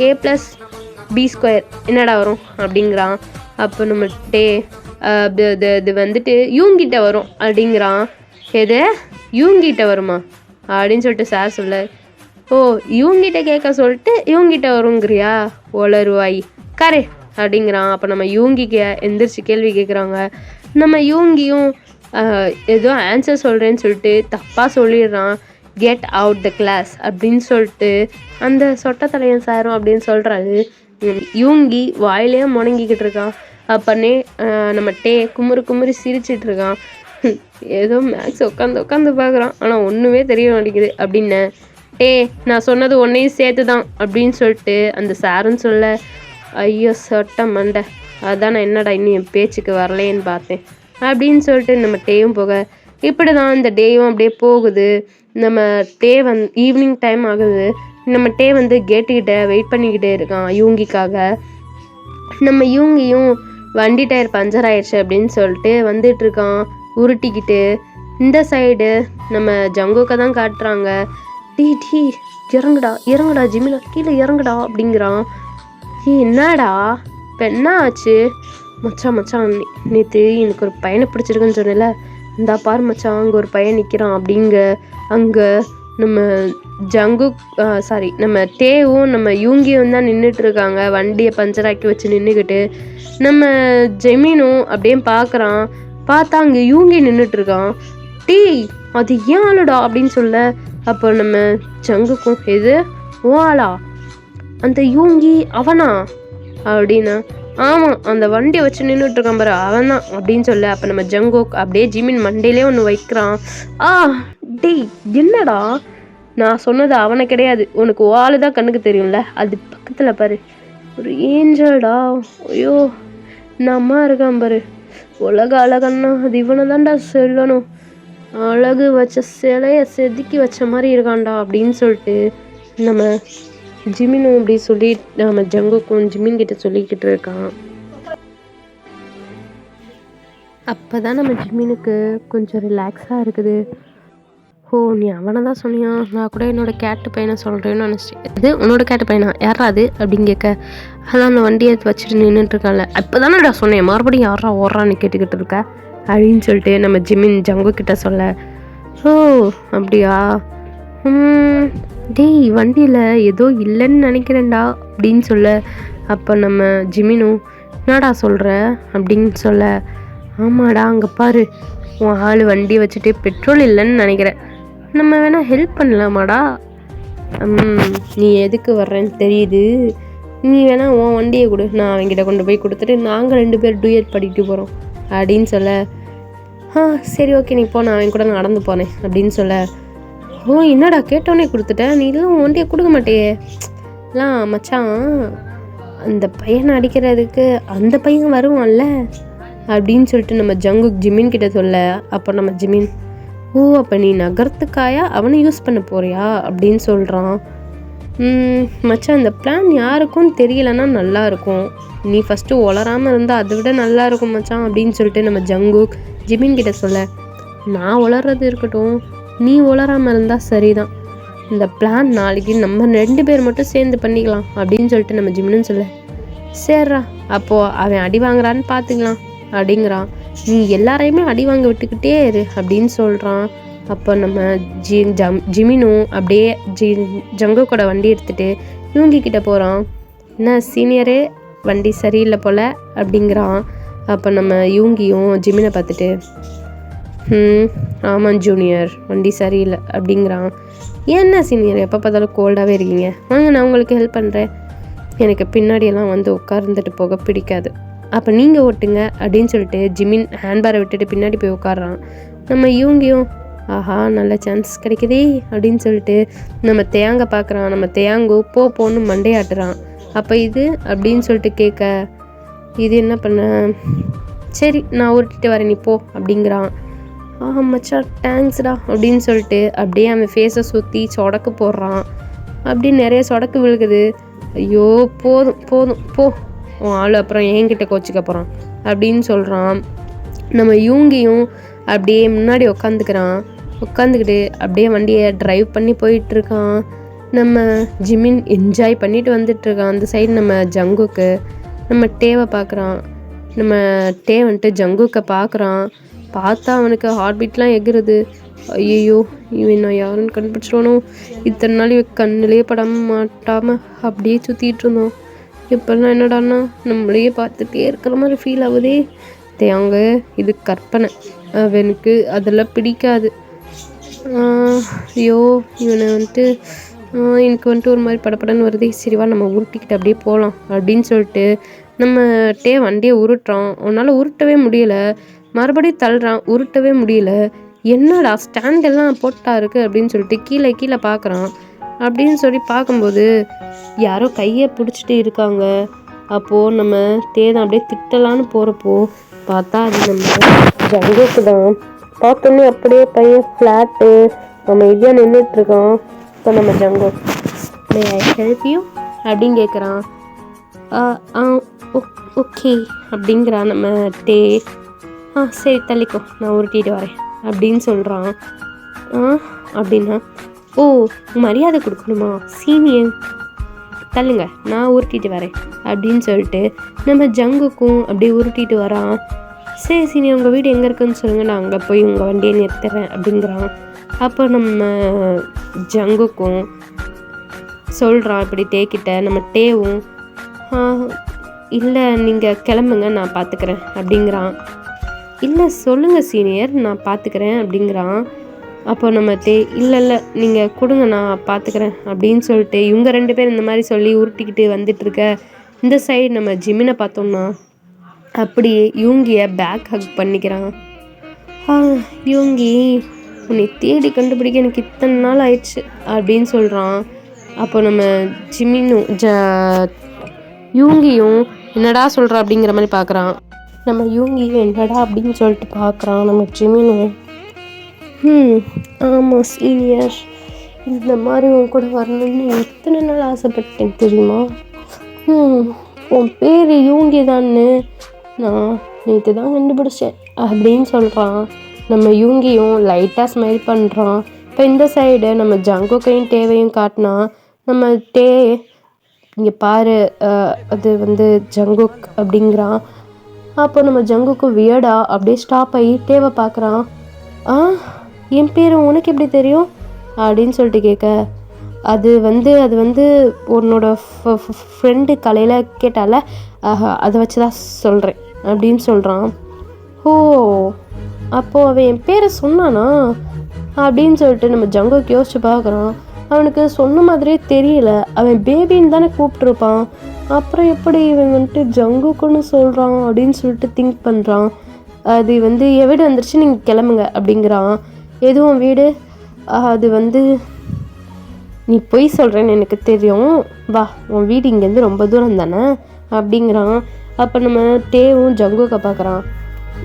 A+B² என்னடா வரும் அப்படிங்கிறான். அப்போ நம்ம இது வந்துட்டு யூங்கிட்ட வரும் அப்படிங்கிறான். எது யூங்கிட்ட வருமா அப்படின்னு சொல்லிட்டு சார் சொல்ல, ஓ இவங்கிட்ட கேட்க சொல்லிட்டு இவங்கிட்ட வருங்கிறியா ஒளருவாய் கரே அப்படிங்கிறான். அப்போ நம்ம யூங்கிக்கு எந்திரிச்சு கேள்வி கேட்குறாங்க. நம்ம யூங்கியும் ஏதோ ஆன்சர் சொல்கிறேன்னு சொல்லிட்டு தப்பாக சொல்லிடுறான். கெட் அவுட் த கிளாஸ் அப்படின்னு சொல்லிட்டு அந்த சொட்டத்தலையன் சாரும் அப்படின்னு சொல்கிறாரு. யூங்கி வாயிலே முணங்கிக்கிட்டு இருக்கான். அப்போனே நம்ம குமுறு சிரிச்சிட்டு இருக்கான். ஏதோ மேக்ஸ் உட்காந்து உட்காந்து பார்க்குறான், ஆனால் ஒன்றுமே தெரிய மாட்டேங்குது அப்படின்னு. நான் சொன்னது ஒன்றையும் சேர்த்து தான் அப்படின்னு சொல்லிட்டு அந்த சாருன்னு சொல்ல, ஐயோ சொட்ட மண்டை, அதான் நான் என்னடா இன்னும் என் பேச்சுக்கு வரலேன்னு பார்த்தேன் அப்படின்னு சொல்லிட்டு நம்ம டேயும் போக, இப்படி தான் இந்த டேயும் அப்படியே போகுது. நம்ம டே ஈவினிங் டைம் ஆகுது. நம்ம டே கேட்டுக்கிட்ட வெயிட் பண்ணிக்கிட்டே இருக்கான் யூங்கிக்காக. நம்ம யூங்கியும் வண்டி டயர் பஞ்சர் ஆயிடுச்சு அப்படின்னு சொல்லிட்டு வந்துட்டுருக்கான் உருட்டிக்கிட்டு. இந்த சைடு நம்ம ஜங்குக்கை தான் காட்டுறாங்க. டீ இறங்குடா இறங்குடா ஜிமினா, கீழே இறங்குடா அப்படிங்கிறான். என்னடா இப்போ என்ன ஆச்சு மச்சான்? நேற்று எனக்கு ஒரு பையனை பிடிச்சிருக்குன்னு சொன்னேன்ல, இந்தா பாரு மச்சான், அங்கே ஒரு பையன் நிற்கிறான் அப்படிங்க. அங்கே நம்ம நம்ம டேவும் நம்ம யூங்கியும் தான் நின்றுட்டுருக்காங்க, வண்டியை பஞ்சராக்கி வச்சு நின்றுக்கிட்டு. நம்ம ஜெமீனும் அப்படியே பார்க்குறான். பார்த்தா அங்கே யூங்கி நின்றுட்டுருக்கான். அது ஏன் ஆளுடா அப்படின்னு சொல்ல, அப்போ நம்ம ஜங்குக்கும், எது ஓலா அந்த யூங்கி அவனா அப்படின்னா, ஆமாம் அந்த வண்டியை வச்சு நின்றுட்டுருக்கான் பாரு அவன் தான் அப்படின்னு சொல்ல, அப்போ நம்ம ஜங்குக் அப்படியே ஜிமின் மண்டையிலே ஒன்று வைக்கிறான். என்னடா நான் சொன்னது அவனை கிடையாது, உனக்கு ஓலு தான் கண்ணுக்கு தெரியும்ல, அது பக்கத்தில் பாரு ஒரு ஏஞ்சல்டா. ஐயோ நம்ம இருக்கான் பாரு, உலக அழகன்னா அது இவனை தான்டா சொல்லணும், அழகு வச்ச சிலையை செதுக்கி வச்ச மாதிரி இருக்கான்டா அப்படின்னு சொல்லிட்டு நம்ம ஜிமினும் அப்படி சொல்லி நம்ம ஜங்குக்கும் ஜிமின் கிட்ட சொல்லிக்கிட்டு இருக்கான். அப்போ தான் நம்ம ஜிமினுக்கு கொஞ்சம் ரிலாக்ஸாக இருக்குது. நீ அவனை தான் சொன்னியா, நான் கூட என்னோட கேட்டு பையனை சொல்கிறேன்னு நினச்சிட்டேன். இது உன்னோட கேட்டு பையனா, யாரா அது அப்படின்னு கேட்க, அதான் அந்த வண்டியை வச்சுட்டு நின்றுட்டுருக்கான்ல, அப்போ தானே நான் சொன்னேன், மறுபடியும் யாரா ஓடுறான்னு கேட்டுக்கிட்டு இருக்க அப்படின்னு சொல்லிட்டு நம்ம ஜிமின் ஜங்கு கிட்ட சொல்ல, அப்படியா, வண்டியில் ஏதோ இல்லைன்னு நினைக்கிறேன்டா அப்படின்னு சொல்ல, அப்போ நம்ம ஜிமினும் என்னடா சொல்கிற அப்படின்னு சொல்ல, ஆமாடா அங்கே பாரு உன் ஆள் வண்டியை வச்சுட்டு பெட்ரோல் இல்லைன்னு நினைக்கிறேன், நம்ம வேணால் ஹெல்ப் பண்ணலாமாடா, நீ எதுக்கு வர்றேன்னு தெரியுது, நீ வேணால் உன் வண்டியை கொடு, நான் அவங்ககிட்ட கொண்டு போய் கொடுத்துட்டு நாங்கள் 2 பேர் டூயட் படிக்கிட்டு போகிறோம் அப்படின்னு சொல்ல, சரி ஓகே நீ போ, நான் அவன் கூட நடந்து போனேன் அப்படின்னு சொல்ல, என்னடா கேட்டோன்னே கொடுத்துட்டேன், நீ இதெல்லாம் உன் வண்டியை கொடுக்க மாட்டேயே, மச்சான் அந்த பையனை அடிக்கிறதுக்கு அந்த பையன் வருவான்ல அப்படின்னு சொல்லிட்டு நம்ம ஜங்குக் ஜிமின் கிட்ட சொல்ல, அப்போ நம்ம ஜிமின், அப்போ நீ நகரத்துக்காயா அவனை யூஸ் பண்ண போறியா அப்படின்னு சொல்கிறான். மச்சான் இந்த பிளான் யாருக்கும் தெரியலன்னா நல்லாயிருக்கும், நீ ஃபஸ்ட்டு உளராமல் இருந்தால் அதை விட நல்லாயிருக்கும் மச்சான் அப்படின்னு சொல்லிட்டு நம்ம ஜங்குக் ஜிமின் கிட்ட சொல்ல, நான் உளறது இருக்கட்டும், நீ உளராமல் இருந்தால் சரிதான், இந்த பிளான் நாளைக்கு நம்ம 2 பேர் மட்டும் சேர்ந்து பண்ணிக்கலாம் அப்படின்னு சொல்லிட்டு நம்ம ஜிமின்னு சொல்ல, சரிடா அப்போது அவன் அடி வாங்குறான்னு பார்த்துக்கலாம் அப்படிங்கிறான், நீ எல்லாரையுமே அடி வாங்க விட்டுக்கிட்டே இரு அப்படின்னு சொல்கிறான். அப்போ நம்ம ஜிமினும் அப்படியே ஜங்குக்கோட வண்டி எடுத்துகிட்டு இவங்கிட்ட போகிறான். என்ன சீனியரே வண்டி சரியில்லை போல் அப்படிங்கிறான். அப்போ நம்ம யூங்கியும் ஜிமினை பார்த்துட்டு, ஆமாம் ஜூனியர் வண்டி சரியில்லை அப்படிங்கிறான். என்ன சீனியர் எப்போ பார்த்தாலும் கோல்டாகவே இருக்கீங்க, வாங்க நான் உங்களுக்கு ஹெல்ப் பண்ணுறேன், எனக்கு பின்னாடியெல்லாம் உட்கார்ந்துட்டு போக பிடிக்காது, அப்போ நீங்கள் ஓட்டுங்க அப்படின்னு சொல்லிட்டு ஜிமின் ஹேண்ட்பாரை விட்டுட்டு பின்னாடி போய் உட்காடுறான். நம்ம யூங்கியும் ஆஹா நல்ல சான்ஸ் கிடைக்குதே அப்படின்னு சொல்லிட்டு நம்ம தேங்காய் பார்க்குறான். நம்ம தேங்கு போன்னு மண்டையாட்டுறான். அப்போ இது அப்படின்னு சொல்லிட்டு கேட்க, இது என்ன பண்ண, சரி நான் உருட்டிட்டு வரேன் நீ போ அப்படிங்கிறான். மச்சான் தேங்க்ஸ்டா அப்படின்னு சொல்லிட்டு அப்படியே அவன் ஃபேஸை சுற்றி சொடக்கு போடுறான். அப்படி நிறைய சொடக்கு விழுகுது. ஐயோ போதும் போ, உன் ஆள் அப்புறம் என்கிட்ட கோச்சிக்க போகிறான் அப்படின்னு சொல்கிறான். நம்ம யூங்கியும் அப்படியே முன்னாடி உட்காந்துக்கிட்டு அப்படியே வண்டியை ட்ரைவ் பண்ணி போயிட்டுருக்கான். நம்ம ஜிமின் என்ஜாய் பண்ணிட்டு வந்துட்டுருக்கான். அந்த சைடு நம்ம ஜங்குக்கு நம்ம டேவை பார்க்குறான். நம்ம டே ஜங்குக்கை பார்க்குறான். பார்த்தா அவனுக்கு ஹார்ட் பீட்லாம் எகுறுது. ஐயோ இவன் நான் யாருன்னு கண்டுபிடிச்சிருவானோ, இத்தனை நாள் கண்ணிலே மாட்டாமல் அப்படியே சுற்றிட்டு இருந்தோம். இப்போல்லாம் என்னடான்னா நம்மளையே பார்த்துட்டே இருக்கிற மாதிரி ஃபீல் ஆகுதே. தேங்க இது கற்பனை, அவனுக்கு அதெல்லாம் பிடிக்காது. ஐயோ இவனை எனக்கு ஒரு மாதிரி படப்படன்னு வருது. சரிவா நம்ம உருட்டிக்கிட்டு அப்படியே போகலாம் அப்படின்னு சொல்லிட்டு நம்ம வண்டியை உருட்டுறான். அவனால் உருட்டவே முடியலை. மறுபடியும் தள்ளுறான், உருட்டவே முடியல. என்னடா ஸ்டாண்டெல்லாம் போட்டா இருக்குது அப்படின்னு சொல்லிட்டு கீழே கீழே பார்க்குறான். அப்படின்னு சொல்லி பார்க்கும்போது யாரோ கையை பிடிச்சிட்டு இருக்காங்க. அப்போது நம்ம தேனை அப்படியே திட்டலான்னு போகிறப்போ பார்த்தா அது நம்ம ஜங்குக்கு தான். பார்த்தோன்னே அப்படியே பையன் ஃப்ளாட்டு நம்ம இதாக நின்றுட்டுருக்கான். இப்போ நம்ம ஜங்கு மே ஐ ஹெல்ப் யூ அப்படின்னு கேட்குறான். ஓகே அப்படிங்கிறான் நம்ம டே. சரி தள்ளிக்கோ, நான் உருட்டிட்டு வரேன் அப்படின்னு சொல்கிறான். அப்படின்னா ஓ மரியாதை கொடுக்கணுமா சீனியர், தள்ளுங்க நான் உருட்டிட்டு வரேன் அப்படின்னு சொல்லிட்டு நம்ம ஜங்குக்கும் அப்படியே உருட்டிட்டு வரான். சரி சீனியர் உங்கள் வீடு எங்கே இருக்குன்னு சொல்லுங்கள், நான் அங்கே போய் உங்கள் வண்டியை நிறுத்துறேன் அப்படிங்கிறான். அப்போ நம்ம ஜங்குக்கும் சொல்கிறான் இப்படி டேக்கிட்ட. நம்ம டேவும் இல்லை நீங்கள் கிளம்புங்க நான் பார்த்துக்கிறேன் அப்படிங்கிறான். இல்லை சொல்லுங்கள் சீனியர் நான் பார்த்துக்கிறேன் அப்படிங்கிறான். அப்போ நம்ம இல்லை நீங்கள் கொடுங்க நான் பார்த்துக்கிறேன் அப்படின்னு சொல்லிட்டு இவங்க 2 பேர் இந்த மாதிரி சொல்லி உருட்டிக்கிட்டு வந்துட்டுருக்க இந்த சைடு நம்ம ஜிமினை பார்த்தோம்னா அப்படியே யூங்கியை பேக் ஹக் பண்ணிக்கிறான். யூங்கி உன்னை தேடி கண்டுபிடிக்க எனக்கு இத்தனை நாள் ஆயிடுச்சு அப்படின்னு சொல்கிறான். அப்போ நம்ம ஜிமினும் யூங்கியும் என்னடா சொல்கிறா அப்படிங்கிற மாதிரி பார்க்குறான். நம்ம யூங்கியும் என்னடா அப்படின்னு சொல்லிட்டு பார்க்குறான். நம்ம ஜிமினும் ஆமாம் சீனியர், இந்த மாதிரி உன் கூட வரணும்னு எத்தனை நாள் ஆசைப்பட்டேன் தெரியுமா? உன் பேர் யூங்கி தான்னு நான் நேற்று தான் கண்டுபிடிச்சேன் அப்படின்னு சொல்கிறான். நம்ம யூங்கியும் லைட்டாக ஸ்மைல் பண்ணுறான். இப்போ இந்த சைடு நம்ம ஜங்குக்கையும் தேவையும் காட்டினா நம்ம இங்கே பாரு அது ஜங்குக் அப்படிங்கிறான். அப்போ நம்ம ஜங்குக்கு வியர்டா அப்படியே ஸ்டாப் ஆகி தேவை பார்க்குறான். என் பேர் உனக்கு எப்படி தெரியும் அப்படின்னு சொல்லிட்டு கேட்க அது உன்னோட ஃப்ரெண்டு காலையில் கேட்டால அதை வச்சு தான் சொல்கிறேன் அப்படின்னு சொல்கிறான். ஓ அப்போது அவன் என் பேரை சொன்னானா அப்படின்னு சொல்லிட்டு நம்ம ஜங்குக்கு யோசிச்சு பார்க்குறான். அவனுக்கு சொன்ன மாதிரியே தெரியல, அவன் பேபின்னு தானே கூப்பிட்ருப்பான், அப்புறம் எப்படி இவன் ஜங்குக்குன்னு சொல்கிறான் அப்படின்னு சொல்லிட்டு திங்க் பண்ணுறான். அது என் வீடு வந்துருச்சு நீங்கள் கிளம்புங்க அப்படிங்கிறான். எதுவும் வீடு அது நீ பொய் சொல்கிறேன்னு எனக்கு தெரியும், வா உன் வீடு இங்கேருந்து ரொம்ப தூரம் தானே அப்படிங்கிறான். அப்போ நம்ம டேவும் ஜங்குக்க பார்க்குறான்.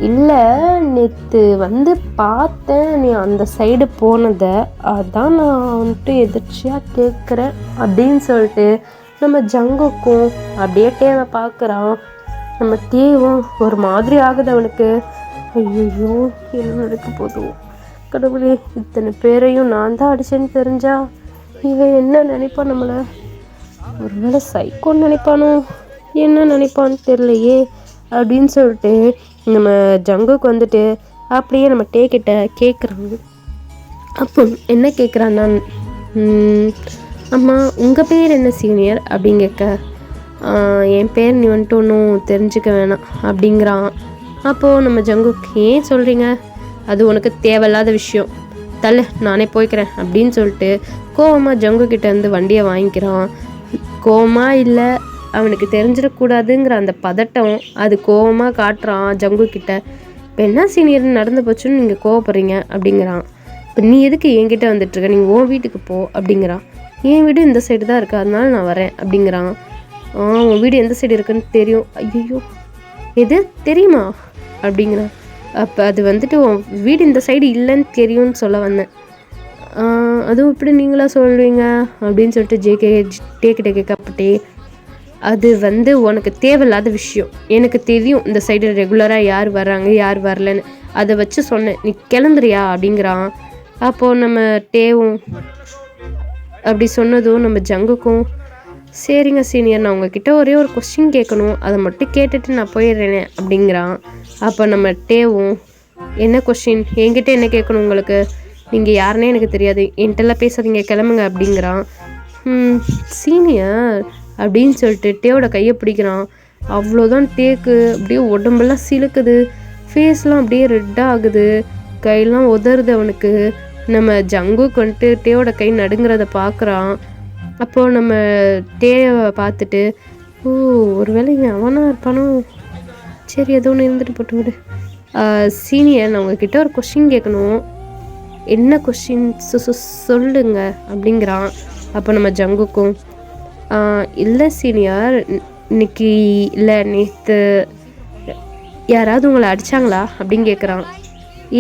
இல்லை நேற்று பார்த்தேன் நீ அந்த சைடு போனதை, அதான் நான் எதிர்ச்சியாக கேட்குறேன் அப்படின்னு சொல்லிட்டு நம்ம ஜங்குக்கும் அப்படியே டேவை பார்க்குறான். நம்ம டேவும் ஒரு மாதிரி ஆகுது அவனுக்கு. ஐயோ என்ன நடக்க போதும் கடவுளே, இத்தனை பேரையும் நான் தான் அடிச்சேன்னு தெரிஞ்சா இவன் என்ன நினைப்பான், நம்மளை ஒருவேளை சைக்கோன்னு நினைப்பானோ என்ன நினைப்பான்னு தெரியலையே அப்படின்னு சொல்லிட்டு நம்ம ஜங்குக்கு அப்படியே நம்ம டேக்கிட்ட கேட்குறாங்க. அப்போ என்ன கேட்குறான்னா அம்மா உங்கள் பேர் என்ன சீனியர் அப்படின்னு கேட்க என் பேர் நீ ஒன்றும் தெரிஞ்சுக்க வேணாம் அப்படிங்கிறான். அப்போது நம்ம ஜங்குக்கு ஏன் சொல்கிறீங்க, அது உனக்கு தேவையில்லாத விஷயம், தள்ளு நானே போய்க்கிறேன் அப்படின்னு சொல்லிட்டு கோவமாக ஜங்குக்கிட்ட வண்டியை வாங்கிக்கிறான். கோவமாக இல்லை, அவனுக்கு தெரிஞ்சிடக்கூடாதுங்கிற அந்த பதட்டம் அது கோவமாக காட்டுறான் ஜங்குக்கிட்ட. இப்போ என்ன சீனியர் நடந்து போச்சுன்னு நீங்கள் கோவப்படுறீங்க அப்படிங்கிறான். இப்போ நீ எதுக்கு என்கிட்ட வந்துட்டுருக்க, நீங்கள் உன் வீட்டுக்கு போ அப்படிங்கிறான். என் வீடு இந்த சைடு தான் இருக்குது அதனால நான் வரேன் அப்படிங்கிறான். உன் வீடு எந்த சைடு இருக்குன்னு தெரியும். ஐயோ எது தெரியுமா அப்படிங்கிறான். அப்போ அது உன் வீடு இந்த சைடு இல்லைன்னு தெரியும்னு சொல்ல வந்தேன். அதுவும் இப்படி நீங்களா சொல்லுவீங்க அப்படின்னு சொல்லிட்டு டேக்கிட்ட கேட்கப்பட்டே அது உனக்கு தேவையில்லாத விஷயம், எனக்கு தெரியும் இந்த சைடு ரெகுலராக யார் வர்றாங்க யார் வரலன்னு, அதை வச்சு சொன்னேன், நீ கிளம்புறியா அப்படிங்கிறான். அப்போது நம்ம டேவும் அப்படி சொன்னதும் நம்ம ஜங்குக்கும் சரிங்க சீனியர், நான் உங்ககிட்ட ஒரே ஒரு கொஸ்டின் கேட்கணும், அதை மட்டும் கேட்டுட்டு நான் போயிடுறேனே அப்படிங்கிறான். அப்போ நம்ம டேவும் என்ன கொஸ்டின், என்கிட்ட என்ன கேட்கணும் உங்களுக்கு, நீங்கள் யாருன்னே எனக்கு தெரியாது, என்கிட்டலாம் பேசாதீங்க கிளம்புங்க அப்படிங்கிறான். சீனியர் அப்படின்னு சொல்லிட்டு டேவோட கையை பிடிக்கிறான். அவ்வளோதான், டேக்கு அப்படியே உடம்பெல்லாம் சிலுக்குது, ஃபேஸ்லாம் அப்படியே ரெட்டாக ஆகுது, கையெல்லாம் உதறுது அவனுக்கு. நம்ம ஜங்குக்கு டேவோட கை நடுங்கிறத பார்க்குறான். அப்போது நம்ம டேவை பார்த்துட்டு ஒருவேளை இவன் அவனாக இருப்பானோ, சரி ஏதோ ஒன்று இருந்துட்டு போட்டு விடு, சீனியர், நான் உங்ககிட்ட ஒரு கொஷின் கேட்கணும். என்ன கொஷின் சொல்லுங்க அப்படிங்கிறான். அப்போ நம்ம ஜங்குக்கும், இல்லை சீனியர், இன்னைக்கு இல்லை நேற்று யாராவது உங்களை அடித்தாங்களா அப்படின்னு கேட்குறான்.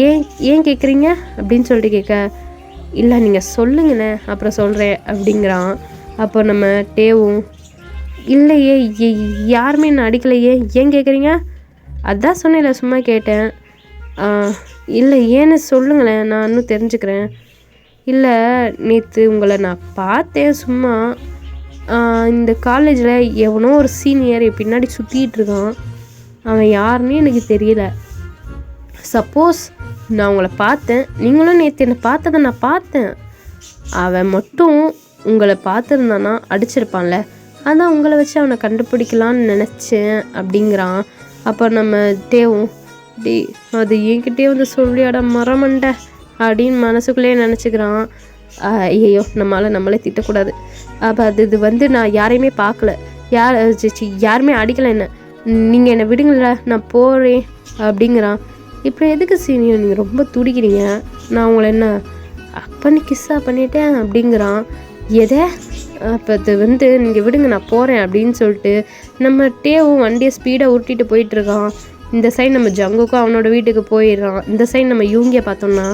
ஏன் ஏன் கேட்குறீங்க அப்படின்னு சொல்லிட்டு கேட்க, இல்லை நீங்கள் சொல்லுங்கண்ணே அப்புறம் சொல்கிறேன் அப்படிங்கிறான். அப்போ நம்ம டேவும், இல்லையே யாருமே நான் அடிக்கலையே, ஏன் கேட்குறீங்க? அதான் சொன்னேன்ல, சும்மா கேட்டேன். இல்லை ஏன்னு சொல்லுங்களேன், நான் இன்னும் தெரிஞ்சுக்கிறேன். இல்லை நேற்று உங்களை நான் பார்த்தேன் சும்மா. இந்த காலேஜில் எவனோ ஒரு சீனியர் பின்னாடி சுற்றிட்டு இருக்கான். அவன் யாருன்னு எனக்கு தெரியல. சப்போஸ் நான் உங்களை பார்த்தேன், நீங்களும் நேற்று என்னை பார்த்ததை நான் பார்த்தேன். அவன் மட்டும் உங்களை பார்த்துருந்தானா அடிச்சிருப்பான்ல, அதான் உங்களை வச்சு அவனை கண்டுபிடிக்கலான்னு நினச்சேன் அப்படிங்கிறான். அப்போ நம்ம தேவும், டி அது என்கிட்டே வந்து சொல்லியாட மரமண்ட அப்படின்னு மனசுக்குள்ளேயே நினச்சிக்கிறான். ஐயோ, நம்மளே திட்டக்கூடாது. அப்போ இது வந்து நான் யாரையுமே பார்க்கல, யாருமே அடிக்கலை என்ன, நீங்கள் என்னை விடுங்கள, நான் போகிறேன் அப்படிங்கிறான். இப்போ எதுக்கு சீனியர் நீங்கள் ரொம்ப துடிக்கிறீங்க? நான் உங்களை என்ன அப்பனு கிஸ்ஸா பண்ணிட்டேன் அப்படிங்கிறான். எதை? அப்போ அது வந்து நீங்கள் விடுங்க, நான் போகிறேன் அப்படின்னு சொல்லிட்டு நம்ம டேவும் வண்டியை ஸ்பீடாக உருட்டிட்டு போயிட்டுருக்கான். இந்த சைடு நம்ம ஜங்குக்கும் அவனோட வீட்டுக்கு போயிடுறான். இந்த சைடு நம்ம யூங்கியை பார்த்தோம்னா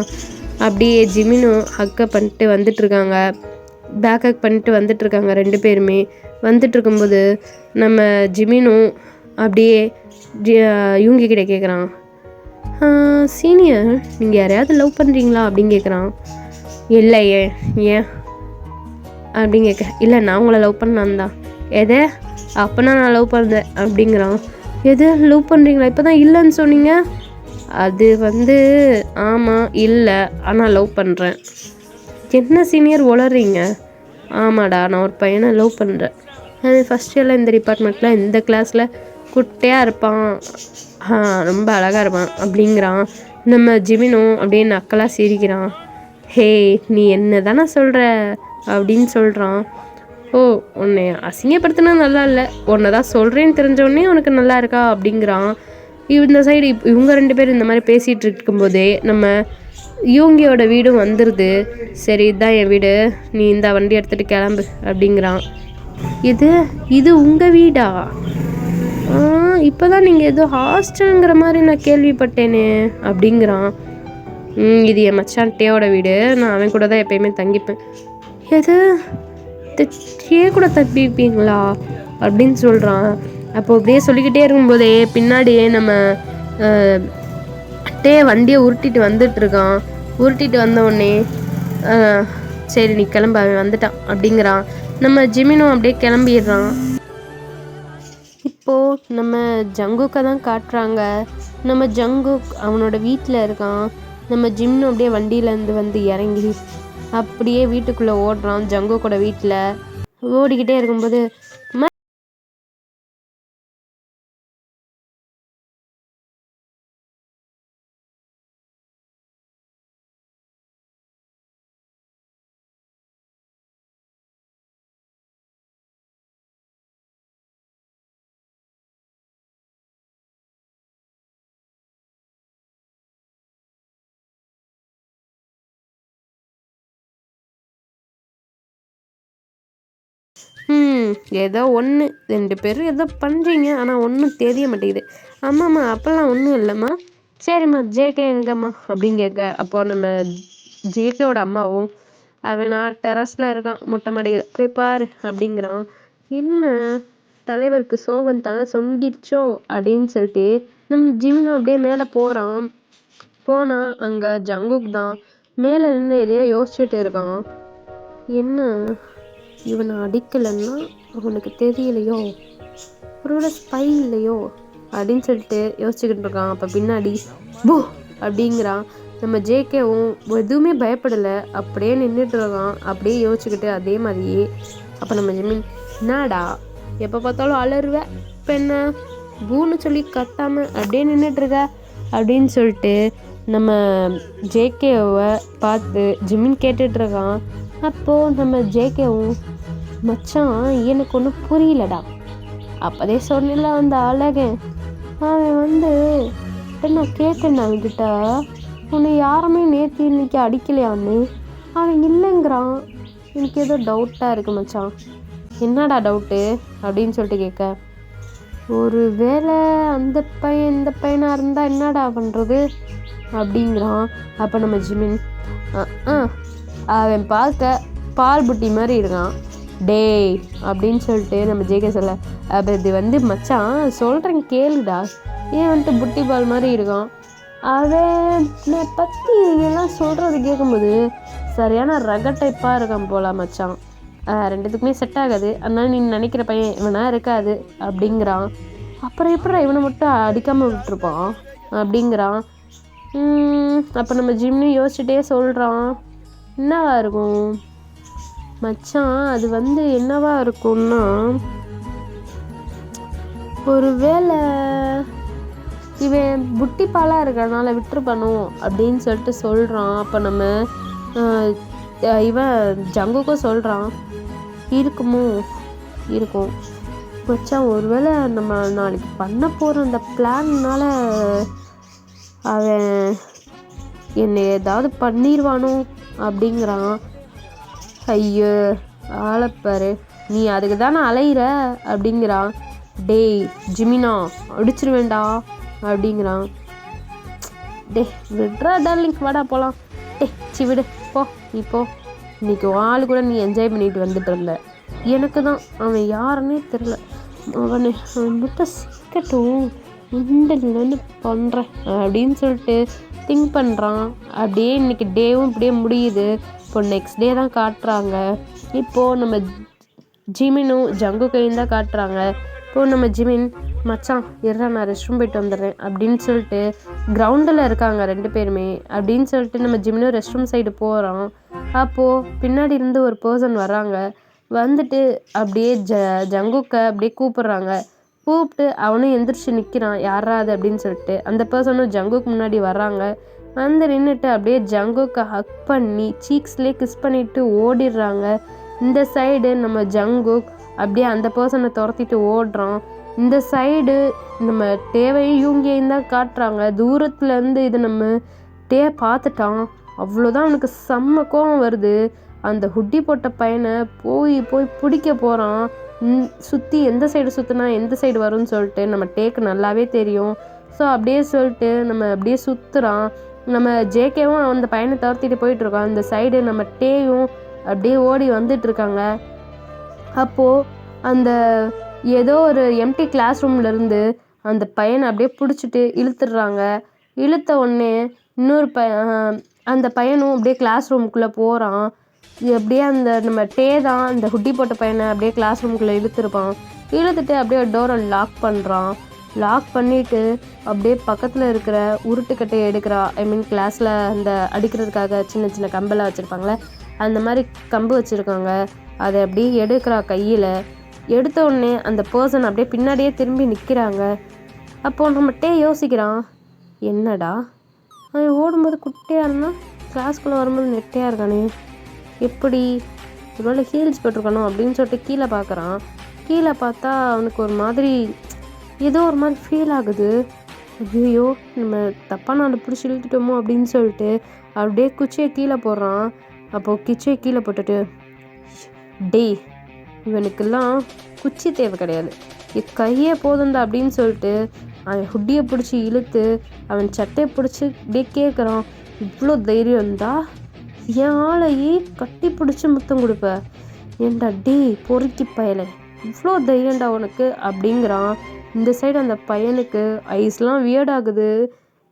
அப்படியே ஜிமினும் ஹக்கப் பண்ணிட்டு வந்துட்டுருக்காங்க, பேக் ஹக் பண்ணிட்டு வந்துட்டுருக்காங்க. 2 பேருமே வந்துட்டுருக்கும்போது நம்ம ஜிமினும் அப்படியே யூங்கி கிட்ட கேட்குறான், சீனியர் நீங்கள் யாரையாவது லவ் பண்ணுறீங்களா அப்படின்னு கேட்குறான். இல்லை ஏன் அப்படின்னு கேட்க, இல்லை நான் உங்களை லவ் பண்ணலான் தான். எதை? அப்போனா நான் லவ் பண்ணுறேன் அப்படிங்கிறான். எது லவ் பண்ணுறீங்களா? இப்போ தான் இல்லைன்னு சொன்னீங்க. அது வந்து ஆமாம், இல்லை, ஆனால் லவ் பண்ணுறேன். என்ன சீனியர் உளறீங்க? ஆமாடா, நான் ஒரு பையனை லவ் பண்ணுறேன். அது ஃபஸ்ட் இயரில் இந்த டிபார்ட்மெண்ட்டில் இந்த கிளாஸில் குட்டையாக இருப்பான், ரொம்ப அழகாக இருப்பான் அப்படிங்கிறான். நம்ம ஜிமினும் அப்படியே நக்கலாக சிரிக்கிறான். ஹே, நீ என்ன தானே சொல்கிற அப்படின்னு சொல்கிறான். ஓ, உன்னை அசிங்கப்படுத்தினா நல்லா இல்லை, உன்னை தான் சொல்கிறேன்னு தெரிஞ்சோடனே உனக்கு நல்லா இருக்கா அப்படிங்கிறான். இந்த சைடு இவங்க 2 பேரும் இந்த மாதிரி பேசிகிட்டு இருக்கும்போதே நம்ம யூங்கியோட வீடும் வந்துடுது. சரி, இதுதான் என் வீடு, நீ இந்த வண்டி எடுத்துகிட்டு கிளம்பு அப்படிங்கிறான். இது உங்கள் வீடா? இப்போ தான் நீங்கள் ஏதோ ஹாஸ்டலுங்கிற மாதிரி நான் கேள்விப்பட்டேனே அப்படிங்கிறான். இது என் மச்சான் டேவோட வீடு, நான் அவன் கூட தான் எப்பயுமே தங்கிப்பேன். எது, டே கூட தப்பிப்பீங்களா அப்படின்னு சொல்கிறான். அப்போ அப்படியே சொல்லிக்கிட்டே இருக்கும்போதே பின்னாடியே நம்ம டே வண்டியை உருட்டிட்டு வந்துட்டுருக்கான். உருட்டிட்டு வந்தோடனே சரி நீ கிளம்ப, அவன் வந்துட்டான் அப்படிங்கிறான். நம்ம ஜிமினும் அப்படியே கிளம்பிடுறான். இப்போது நம்ம ஜங்குக்கை தான் காட்டுறாங்க. நம்ம ஜங்குக் அவனோட வீட்டில் இருக்கான். நம்ம ஜிம்னு அப்படியே வண்டியிலேருந்து வந்து இறங்கி அப்படியே வீட்டுக்குள்ளே ஓடுறான். ஜங்குக்கோட வீட்டில் ஓடிக்கிட்டே இருக்கும்போது ஏதோ 2 பேரும் ஏதோ பண்ணுறீங்க, ஆனால் ஒன்றும் தெரிய மாட்டேங்குது. ஆமாம்மா, அப்போல்லாம் ஒன்றும் இல்லைம்மா. சரிம்மா, ஜேகே எங்கம்மா அப்படின்னு கேட்க, அப்போ நம்ம ஜேகேவோட அம்மாவும் அவன் நான் டெரஸில் இருக்கான், மொட்டை மாடியில் போய் பாரு அப்படிங்கிறான். என்ன தலைவருக்கு சோகம் தலை சொங்கிடுச்சோ அப்படின்னு சொல்லிட்டு நம்ம ஜிம்னு அப்படியே மேலே போகிறான். போனால் அங்கே ஜங்குக் தான் மேலே நின்று எதையோ யோசிச்சுட்டு இருக்கான். என்ன, இவனை அடிக்கலைன்னா அவனுக்கு தெரியலையோ, அவரோட ஸ்பை இல்லையோ அப்படின்னு சொல்லிட்டு யோசிச்சுக்கிட்டு இருக்கான். அப்போ பின்னாடி போ அப்படிங்கிறான். நம்ம ஜேகேவும் எதுவுமே பயப்படலை, அப்படியே நின்றுட்டு இருக்கான், அப்படியே யோசிச்சுக்கிட்டு அதே மாதிரியே. அப்போ நம்ம ஜிமின், என்னடா எப்போ பார்த்தாலும் அலறுவேன், இப்போ என்ன பூன்னு சொல்லி கத்தாமல் அப்படியே நின்றுட்டுருக்க அப்படின்னு சொல்லிட்டு நம்ம ஜேகேவை பார்த்து ஜிமின் கேட்டுட்ருக்கான். அப்போது நம்ம ஜேகேவும், மச்சான் எனக்கு ஒன்றும் புரியலடா, அப்போதே சொன்னல அந்த அழகன் அவன் வந்து நான் கேட்டேன் அவன்கிட்ட, உன்னை யாருமே நேற்று இன்னைக்கு அடிக்கலையான்னு. அவன் இல்லைங்கிறான். எனக்கு ஏதோ டவுட்டாக இருக்கு மச்சான். என்னடா டவுட்டு அப்படின்னு சொல்லிட்டு கேட்க, ஒரு வேளை அந்த பையன் இந்த பையனாக இருந்தால் என்னடா பண்ணுறது அப்படிங்கிறான். அப்போ நம்ம ஜிமின், அவன் பார்க்க பால் புட்டி மாதிரி இருக்கான் டேய் அப்படின்னு சொல்லிட்டு நம்ம ஜேகே சொல்ல, அப்போ இது மச்சான் சொல்கிறேன் கேளுடா, ஏன் வந்துட்டு புட்டி பால் மாதிரி இருக்கான். அவனை பற்றி எல்லாம் சொல்கிறது கேட்கும்போது சரியான ரக டைப்பாக இருக்கான் போல மச்சான். ரெண்டுத்துக்குமே செட் ஆகாது, அதனால நீ நினைக்கிற பையன் இவனா இருக்காது அப்படிங்கிறான். அப்புறம் எப்படா இவனை மட்டும் அடிக்காமல் விட்டுருப்பான் அப்படிங்கிறான். அப்போ நம்ம ஜிம்னு யோசிச்சுட்டே சொல்கிறான், என்னவா இருக்கும் மச்சான், அது என்னவா இருக்கும்னா, ஒரு வேளை இவன் புட்டி பாலாக இருக்கிறனால விட்டுருப்பானோ அப்படின்னு சொல்லிட்டு சொல்கிறான். அப்போ நம்ம இவன் ஜங்குக்கும் சொல்கிறான், இருக்குமோ இருக்கும் மச்சான், ஒருவேளை நம்ம நாளைக்கு பண்ண போகிற அந்த பிளான்னால அவன் என்னை ஏதாவது பண்ணிடுவானோ அப்படிங்கிறான். ஐயோ ஆளப்பாரு, நீ அதுக்கு தானே அலையிற அப்படிங்கிறான். டேய் ஜிமினா அடிச்சிருவேண்டா அப்படிங்கிறான். டே விட்றா டார்லிங், வாடா போகலாம். விடு போ, நீ போ, இன்னைக்கு ஆளு கூட நீ என்ஜாய் பண்ணிட்டு வந்துட்டு இருந்த. எனக்கு தான் அவன் யாருன்னே தெரில, அவன் மட்டும் சிக்கட்டும் உண்டல்னு பண்ணுறேன் அப்படின்னு சொல்லிட்டு திங்க் பண்ணுறான். அப்படியே இன்னைக்கு டேவும் இப்படியே முடியுது. இப்போ நெக்ஸ்ட் டே தான் காட்டுறாங்க. இப்போது நம்ம ஜிமினும் ஜங்குக்கையும் தான் காட்டுறாங்க. இப்போது நம்ம ஜிமின், மச்சான் இருறா நான் ரெஸ்ட் ரூம் போயிட்டு வந்துடுறேன் அப்படின்னு சொல்லிட்டு கிரவுண்டில் இருக்காங்க 2 பேருமே. அப்படின்னு சொல்லிட்டு நம்ம ஜிமினும் ரெஸ்ட் ரூம் சைடு போகிறோம். அப்போது பின்னாடி இருந்து ஒரு பர்சன் வராங்க. வந்துட்டு அப்படியே ஜங்குக்கை அப்படியே கூப்பிட்றாங்க. கூப்பிட்டு அவனும் எந்திரிச்சு நிற்கிறான், யாராது அப்படின்னு சொல்லிட்டு. அந்த பர்சனும் ஜங்குக்கு முன்னாடி வர்றாங்க. நின்றுட்டு அப்படியே ஜங்குக்கை ஹக் பண்ணி சீக்ஸ்லேயே கிஸ் பண்ணிட்டு ஓடிடுறாங்க. இந்த சைடு நம்ம ஜங்குக் அப்படியே அந்த பர்சனை துரத்திட்டு ஓடுறான். இந்த சைடு நம்ம டேவையும் யூங்கியையும் தான் காட்டுறாங்க. தூரத்துலேருந்து இது நம்ம டே பார்த்துட்டான். அவ்வளோதான் அவனுக்கு செம்ம கோவம் வருது. அந்த ஹுட்டி போட்ட பையனை போய் பிடிக்க போகிறான். சுற்றி எந்த சைடு சுற்றினா எந்த சைடு வரும்னு சொல்லிட்டு நம்ம டேக்கு நல்லாவே தெரியும். ஸோ அப்படியே சொல்லிட்டு நம்ம அப்படியே சுற்றுறான். நம்ம ஜேகேவும் அந்த பையனை துரத்திட்டு போயிட்டுருக்கான். இந்த சைடு நம்ம டேயும் அப்படியே ஓடி வந்துட்டுருக்காங்க. அப்போது அந்த ஏதோ ஒரு எம்டி கிளாஸ் ரூம்லேருந்து அந்த பையனை அப்படியே பிடிச்சிட்டு இழுத்துடுறாங்க. இழுத்த உடனே இன்னொரு அந்த பையனும் அப்படியே கிளாஸ் ரூமுக்குள்ளே போகிறான். அப்படியே அந்த நம்ம டே தான் அந்த ஹுட்டி போட்ட பையனை அப்படியே கிளாஸ் ரூமுக்குள்ளே இழுத்துருப்பான். இழுத்துட்டு அப்படியே டோரை லாக் பண்ணுறான். லாக் பண்ணிவிட்டு அப்படியே பக்கத்தில் இருக்கிற உருட்டுக்கட்டையை எடுக்கிறா. கிளாஸில் அந்த அடிக்கிறதுக்காக சின்ன சின்ன கம்பெல்லாம் வச்சுருப்பாங்களே, அந்த மாதிரி கம்பு வச்சுருக்காங்க. அதை அப்படியே எடுக்கிறா கையில். எடுத்த உடனே அந்த பர்சன் அப்படியே பின்னாடியே திரும்பி நிற்கிறாங்க. அப்போது நம்ம டே யோசிக்கிறான், என்னடா அவன் ஓடும்போது குட்டையாக இருந்தால் கிளாஸ்குள்ளே வரும்போது நெட்டையாக இருக்கானே, எப்படி ஒருவேளை ஹீல்ஸ் போட்டிருக்கணும் அப்படின்னு சொல்லிட்டு கீழே பார்க்குறான். கீழே பார்த்தா அவனுக்கு ஒரு மாதிரி ஏதோ ஒரு மாதிரி ஃபீல் ஆகுது. ஐயோ நம்ம தப்பாக நாள் பிடிச்சி இழுத்துட்டோமோ அப்படின்னு சொல்லிட்டு அப்படியே குச்சியை கீழே போடுறான். அப்போது குச்சியை கீழே போட்டுட்டு, டேய் இவனுக்கெல்லாம் குச்சி தேவை கிடையாது, கையே போதுண்டா அப்படின்னு சொல்லிட்டு அவன் ஹுட்டியை பிடிச்சி இழுத்து அவன் சட்டையை பிடிச்சி அப்படியே கேட்குறான், இவ்வளோ தைரியம் இருந்தா என் ஆளையே கட்டி பிடிச்சி முத்தம் கொடுப்ப, ஏன்டா டேய் பொறுக்கி பயலை, இவ்வளோ தைரியண்டா உனக்கு அப்படிங்கிறான். இந்த சைடு அந்த பையனுக்கு ஐஸ்லாம் வியர்டாகுது.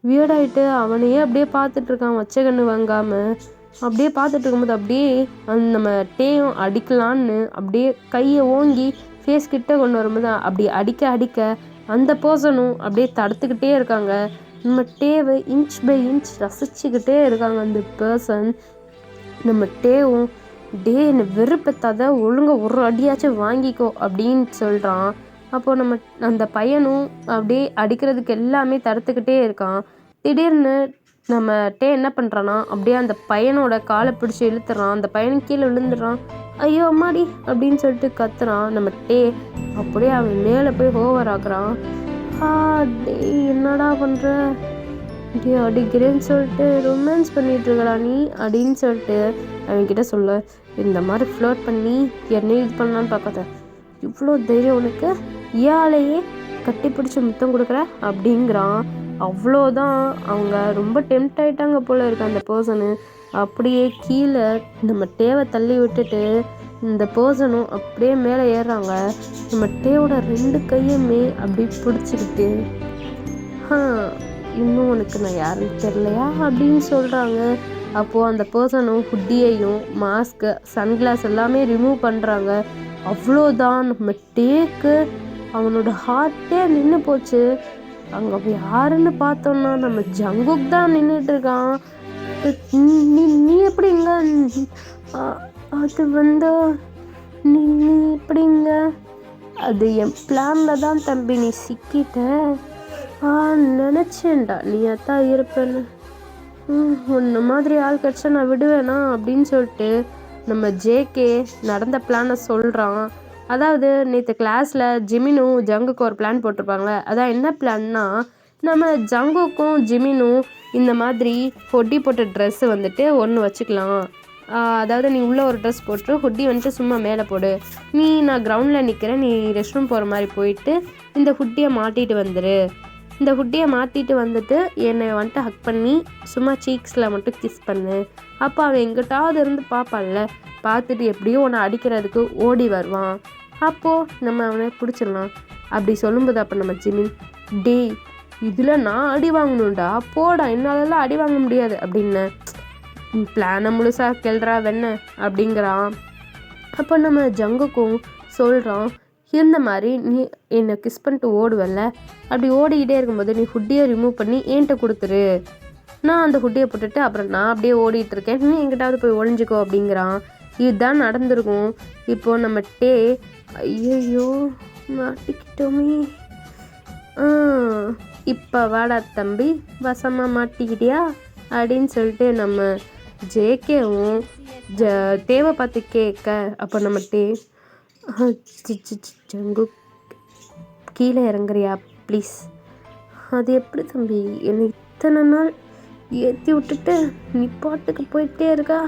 வியர்டாகிட்டு அவனையே அப்படியே பார்த்துட்ருக்கான் வச்ச கண்ணு வாங்காமல். அப்படியே பார்த்துட்டு இருக்கும்போது அப்படியே நம்ம டேயும் அடிக்கலான்னு அப்படியே கையை ஓங்கி ஃபேஸ் கிட்ட கொண்டு வரும்போது அப்படி அடிக்க அந்த பர்சனும் அப்படியே தடுத்துக்கிட்டே இருக்காங்க. நம்ம டேவை இன்ச் பை இன்ச் ரசிச்சுக்கிட்டே இருக்காங்க அந்த பர்சன். நம்ம டேவும் டே என்னை வெறுப்பத்தாத ஒழுங்காக ஒரு அடியாச்சும் வாங்கிக்கோ அப்படின்னு சொல்கிறான். அப்போது நம்ம அந்த பையனும் அப்படியே அடிக்கிறதுக்கு எல்லாமே தடுத்துக்கிட்டே இருக்கான். திடீர்னு நம்ம டே என்ன பண்ணுறான்னா அப்படியே அந்த பையனோட காலை பிடிச்சி இழுத்துறான். அந்த பையனும் கீழே விழுந்துடுறான். ஐயோ அம்மாடி அப்படின்னு சொல்லிட்டு கத்துறான். நம்ம டே அப்படியே அவன் மேலே போய் ஓவர் ஆக்குறான். டே என்னடா பண்ணுற, டே அடிக்கிறேன்னு சொல்லிட்டு ரொமான்ஸ் பண்ணிட்டு இருக்கடா நீ அப்படின்னு சொல்லிட்டு அவன்கிட்ட சொல்ல, இந்த மாதிரி ஃப்ளோட் பண்ணி என்ன இது பண்ணலான்னு பார்க்காத, இவ்வளோ தைரியம் உனக்கு, ஏழையே கட்டி பிடிச்சி முத்தம் கொடுக்குற அப்படிங்கிறான். அவ்வளோதான், அவங்க ரொம்ப டெம்ட் ஆகிட்டாங்க போல இருக்கு அந்த பர்சனு. அப்படியே கீழே நம்ம டேவை தள்ளி விட்டுட்டு இந்த பர்சனும் அப்படியே மேலே ஏறுறாங்க. நம்ம டேவோட 2 கையுமே அப்படி பிடிச்சிக்கிட்டு, இன்னும் உனக்கு நான் யாருன்னு தெரியலையா அப்படின்னு சொல்கிறாங்க. அப்போது அந்த பர்சனும் ஹுட்டியையும் மாஸ்க்கு சன்கிளாஸ் எல்லாமே ரிமூவ் பண்ணுறாங்க. அவ்வளோதான், நம்ம டேக்கு அவனோட ஹார்ட்டே நின்று போச்சு. அங்கே யாருன்னு பார்த்தோன்னா நம்ம ஜங்குக் தான் நின்றுட்டு இருக்கான். நீ எப்படிங்க, அது வந்து நீ எப்படிங்க, அது என் பிளானில் தான் தம்பி, நீ சிக்கிட்ட. நினச்சேன்டா நீ அதான் இருப்பேன்னு. உன்ன மாதிரி ஆள் கிடச்சா நான் விடுவேனா அப்படின்னு சொல்லிட்டு நம்ம ஜேகே நடந்த பிளானை சொல்கிறான். அதாவது நேற்று கிளாஸில் ஜிமினும் ஜங்குக்கும் ஒரு பிளான் போட்டிருப்பாங்களே, அதான் என்ன பிளான்னா, நம்ம ஜங்குக்கும் ஜிமினும் இந்த மாதிரி ஹொட்டி போட்ட ட்ரெஸ்ஸு வந்துட்டு ஒன்று வச்சுக்கலாம். அதாவது நீ உள்ளே ஒரு ட்ரெஸ் போட்டு ஹுட்டி வந்துட்டு சும்மா மேலே போடு, நான் கிரவுண்டில் நிற்கிறேன், நீ ரெஸ்ட் ரூம் போகிற மாதிரி போயிட்டு இந்த ஹுட்டியை மாட்டிட்டு வந்துடு. இந்த ஹுட்டியை மாற்றிட்டு வந்துட்டு என்னை வந்துட்டு ஹக் பண்ணி சும்மா சீக்ஸில் மட்டும் கிஸ் பண்ணு. அப்போ அவன் எங்கிட்டாவது இருந்து பார்ப்பான்ல, பார்த்துட்டு எப்படியும் உன்னை அடிக்கிறதுக்கு ஓடி வருவான். அப்போது நம்ம அவனை பிடிச்சிடலாம் அப்படி சொல்லும்போது, அப்போ நம்ம ஜிமின், டே இதில் நான் அடி வாங்கணும்டா, போடா என்னாலலாம் அடி வாங்க முடியாது அப்படின்னு பிளானை முழுசாக கெல்றா வெண்ண அப்படிங்கிறான். அப்போ நம்ம ஜங்குக்கும் சொல்கிறான், இந்த மாதிரி நீ என்னை கிஸ் பண்ணிட்டு ஓடுவல்ல, அப்படி ஓடிக்கிட்டே இருக்கும்போது நீ ஹுட்டியை ரிமூவ் பண்ணி என்கிட்ட கொடுத்துரு, நான் அந்த ஹுட்டியை போட்டுட்டு அப்புறம் நான் அப்படியே ஓடிட்டு இருக்கேன், நீ எங்கிட்டாவது போய் ஒழிஞ்சிக்கோ அப்படிங்கிறான். இதுதான் நடந்திருக்கும். இப்போது நம்ம டே, ஐயோ மாட்டிக்கிட்டோமே, இப்போ வாடா தம்பி வசமாக மாட்டிக்கிட்டியா அப்படின்னு சொல்லிட்டு நம்ம ஜேகேவும் தேவை பார்த்து கேட்க, அப்போ நம்ம டே, ஜங்கு கீழே இறங்குறியா ப்ளீஸ். அது எப்படி தம்பி, என்னை இத்தனை நாள் ஏற்றி விட்டுட்டு நீ பாட்டுக்கு போயிட்டே இருக்கா,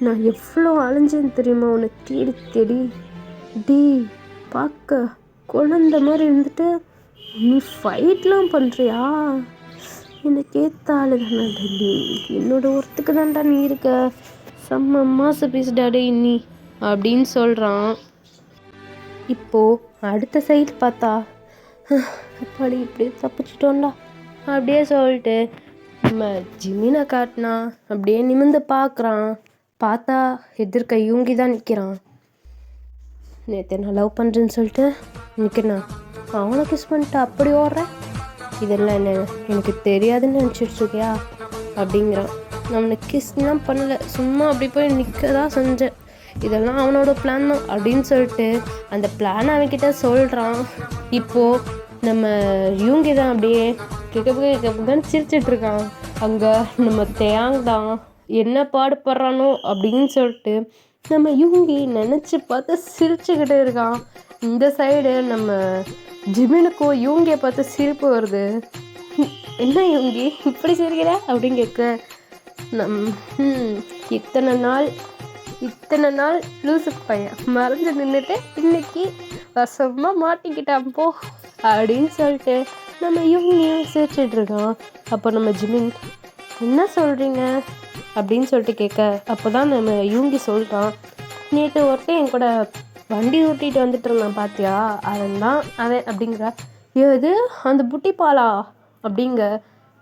நான் எவ்வளோ அலைஞ்சேன்னு தெரியுமா உன்னை தேடி தேடி. டீ பார்க்க குழந்த மாதிரி இருந்துட்டு நீ ஃபைட்லாம் பண்ணுறியா, எனக்கு ஏற்ற ஆளு தானே டெல்லி, என்னோட ஒருத்துக்கு தான்டா நீ இருக்க, செம்ம மாச பீஸ் டாடி நீ அப்படின்னு சொல்கிறான். இப்போது அடுத்த சைடு பார்த்தா, அப்பாடி இப்படியே தப்பிச்சிட்டோம்டா அப்படியே சொல்லிட்டு நம்ம ஜிமினை காட்டினா அப்படியே நிமிர்ந்து பார்க்குறான். பார்த்தா எதிர்க்க யூங்கி தான் நிற்கிறான். நேற்று நான் லவ் பண்ணுறேன்னு சொல்லிட்டு நிற்கிறேன், அவனை கிஸ் பண்ணிட்டு அப்படி ஓடுறேன், இதெல்லாம் என்ன எனக்கு தெரியாதுன்னு நினச்சிட்ருக்கியா அப்படிங்கிறான். அவனை கிஸ்லாம் பண்ணலை, சும்மா அப்படி போய் நிற்க தான் செஞ்சேன், இதெல்லாம் அவனோட பிளான் தான் அப்படின்னு சொல்லிட்டு அந்த பிளானை அவன்கிட்ட சொல்கிறான். இப்போது நம்ம யூங்கி தான் அப்படியே கேட்கதான் சிரிச்சிட்ருக்கான். அங்கே நம்ம தேங் தான் என்ன பாடுபடுறானோ அப்படின்னு சொல்லிட்டு நம்ம யூங்கி நினச்சி பார்த்து சிரிச்சுக்கிட்டே இருக்கான். இந்த சைடு நம்ம ஜிமினுக்கோ யூங்கியை பார்த்து சிரிப்பு வருது. என்ன யூங்கி இப்படி சிரிக்கிற அப்படின்னு கேட்க, இத்தனை நாள் லூசு பையன் மறைஞ்சு நின்றுட்டு இன்னைக்கு வசமாக மாட்டிக்கிட்டான் போ அப்படின்னு சொல்லிட்டு நம்ம யூங்கியும் சிரிச்சிட்ருக்கான். அப்போ நம்ம ஜிமின், என்ன சொல்கிறீங்க அப்படின்னு சொல்லிட்டு கேட்க, அப்போ தான் நம்ம யூங்கி சொல்கிறான், நேற்று ஒருத்தன் என் கூட வண்டி ஓட்டிகிட்டு வந்துட்டு இருந்தான் பார்த்தியா, அவன் தான் அவன் அப்படிங்கிற. ஏது அந்த புட்டி பாலா அப்படிங்க.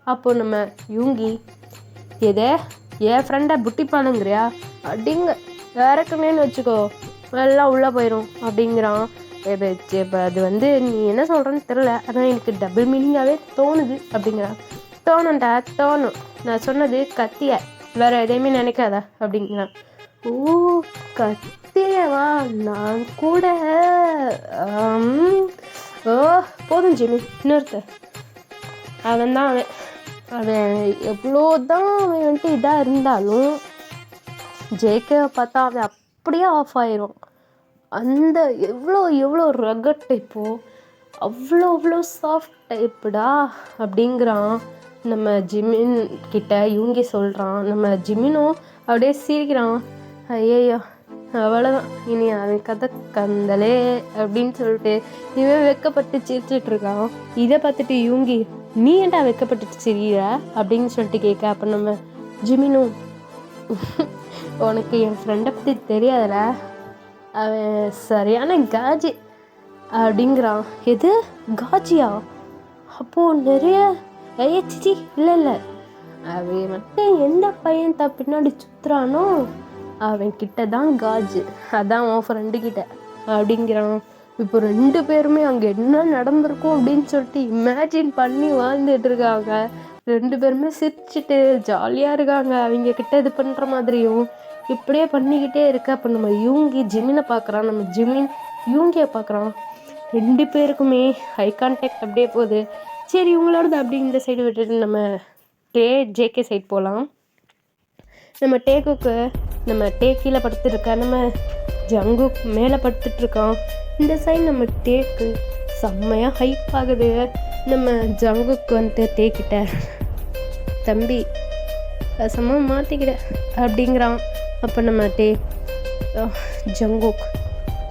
அப்போ நம்ம யூங்கி, எதே என் ஃப்ரெண்டை புட்டி பாலுங்கிறியா அப்படிங்க, இறக்குனேன்னு வச்சுக்கோ எல்லாம் உள்ளே போயிடும் அப்படிங்கிறான். இப்போ அது வந்து நீ என்ன சொல்கிறேன்னு தெரில, ஆனால் எனக்கு டபுள் மீனிங்காகவே தோணுது அப்படிங்கிறான். தோணும்டா தோணும், நான் சொன்னது கத்திய, வேறு எதையுமே நினைக்காத அப்படிங்கிறான். ஓ கத்தியவா, நான் கூட ஓ போதும் ஜிமி இன்னொருத்த, அவன் தான் அவன் எவ்வளோ தான் அவன் வந்துட்டு இதாக இருந்தாலும் ஜேகேவை பார்த்தா அவன் அப்படியே ஆஃப் ஆயிரும். அந்த எவ்வளோ ரகட் டைப்போ அவ்வளோ சாஃப்ட் டைப்புடா அப்படிங்கிறான். நம்ம ஜிமின் கிட்ட யூங்கி சொல்கிறான். நம்ம ஜிமினும் அப்படியே சிரிக்கிறான். ஐயையோ அவ்வளோதான், இனி அவன் கதை கந்தலே அப்படின்னு சொல்லிட்டு இவன் வெக்கப்பட்டு சிரிச்சிட்ருக்கான். இதை பார்த்துட்டு யூங்கி, நீ ஏன்டா வெக்கப்பட்டு சிரிக்கிற அப்படின்னு சொல்லிட்டு கேட்க, அப்போ நம்ம ஜிமினும், உனக்கு என் ஃப்ரெண்டை பற்றி தெரியாதுல, அவன் சரியான காஜி அப்படிங்கிறான். எது காஜியா? அப்போது நிறைய சிச்சி இல்லை, அவன் மட்டும் எந்த பையன் பின்னாடி சுற்றுறானோ அவன் கிட்ட தான் காஜு, அதான் உன் ஃப்ரெண்டு கிட்ட அப்படிங்கிறான். இப்போ 2 பேருமே அங்கே என்ன நடந்திருக்கும் அப்படின்னு சொல்லிட்டு இமேஜின் பண்ணி வாழ்ந்துட்டு இருக்காங்க. 2 பேருமே சிரிச்சுட்டு ஜாலியாக இருக்காங்க. அவங்க கிட்ட இது பண்ணுற மாதிரியும் இப்படியே பண்ணிக்கிட்டே இருக்க. அப்போ நம்ம யூங்கி ஜிமினை பார்க்குறான், நம்ம ஜிமின் யூங்கியை பார்க்குறான். 2 பேருக்குமே ஹை கான்டாக்ட் அப்படியே போகுது. சரி இவங்களோடது அப்படி இந்த சைடு விட்டுட்டு நம்ம ஜேகே சைடு போகலாம். நம்ம டேக்குக்கு நம்ம கீழே படுத்துருக்கா, நம்ம ஜங்குக் மேலே படுத்துட்ருக்கான். இந்த சைடு நம்ம டேக்கு செம்மையாக ஹைப் ஆகுது. நம்ம ஜங்குக்கு வந்துட்டு டேக்கிட்ட, தம்பி செம்ம மாற்றிக்கிட அப்படிங்கிறான். அப்போ நம்ம ஜங்குக்,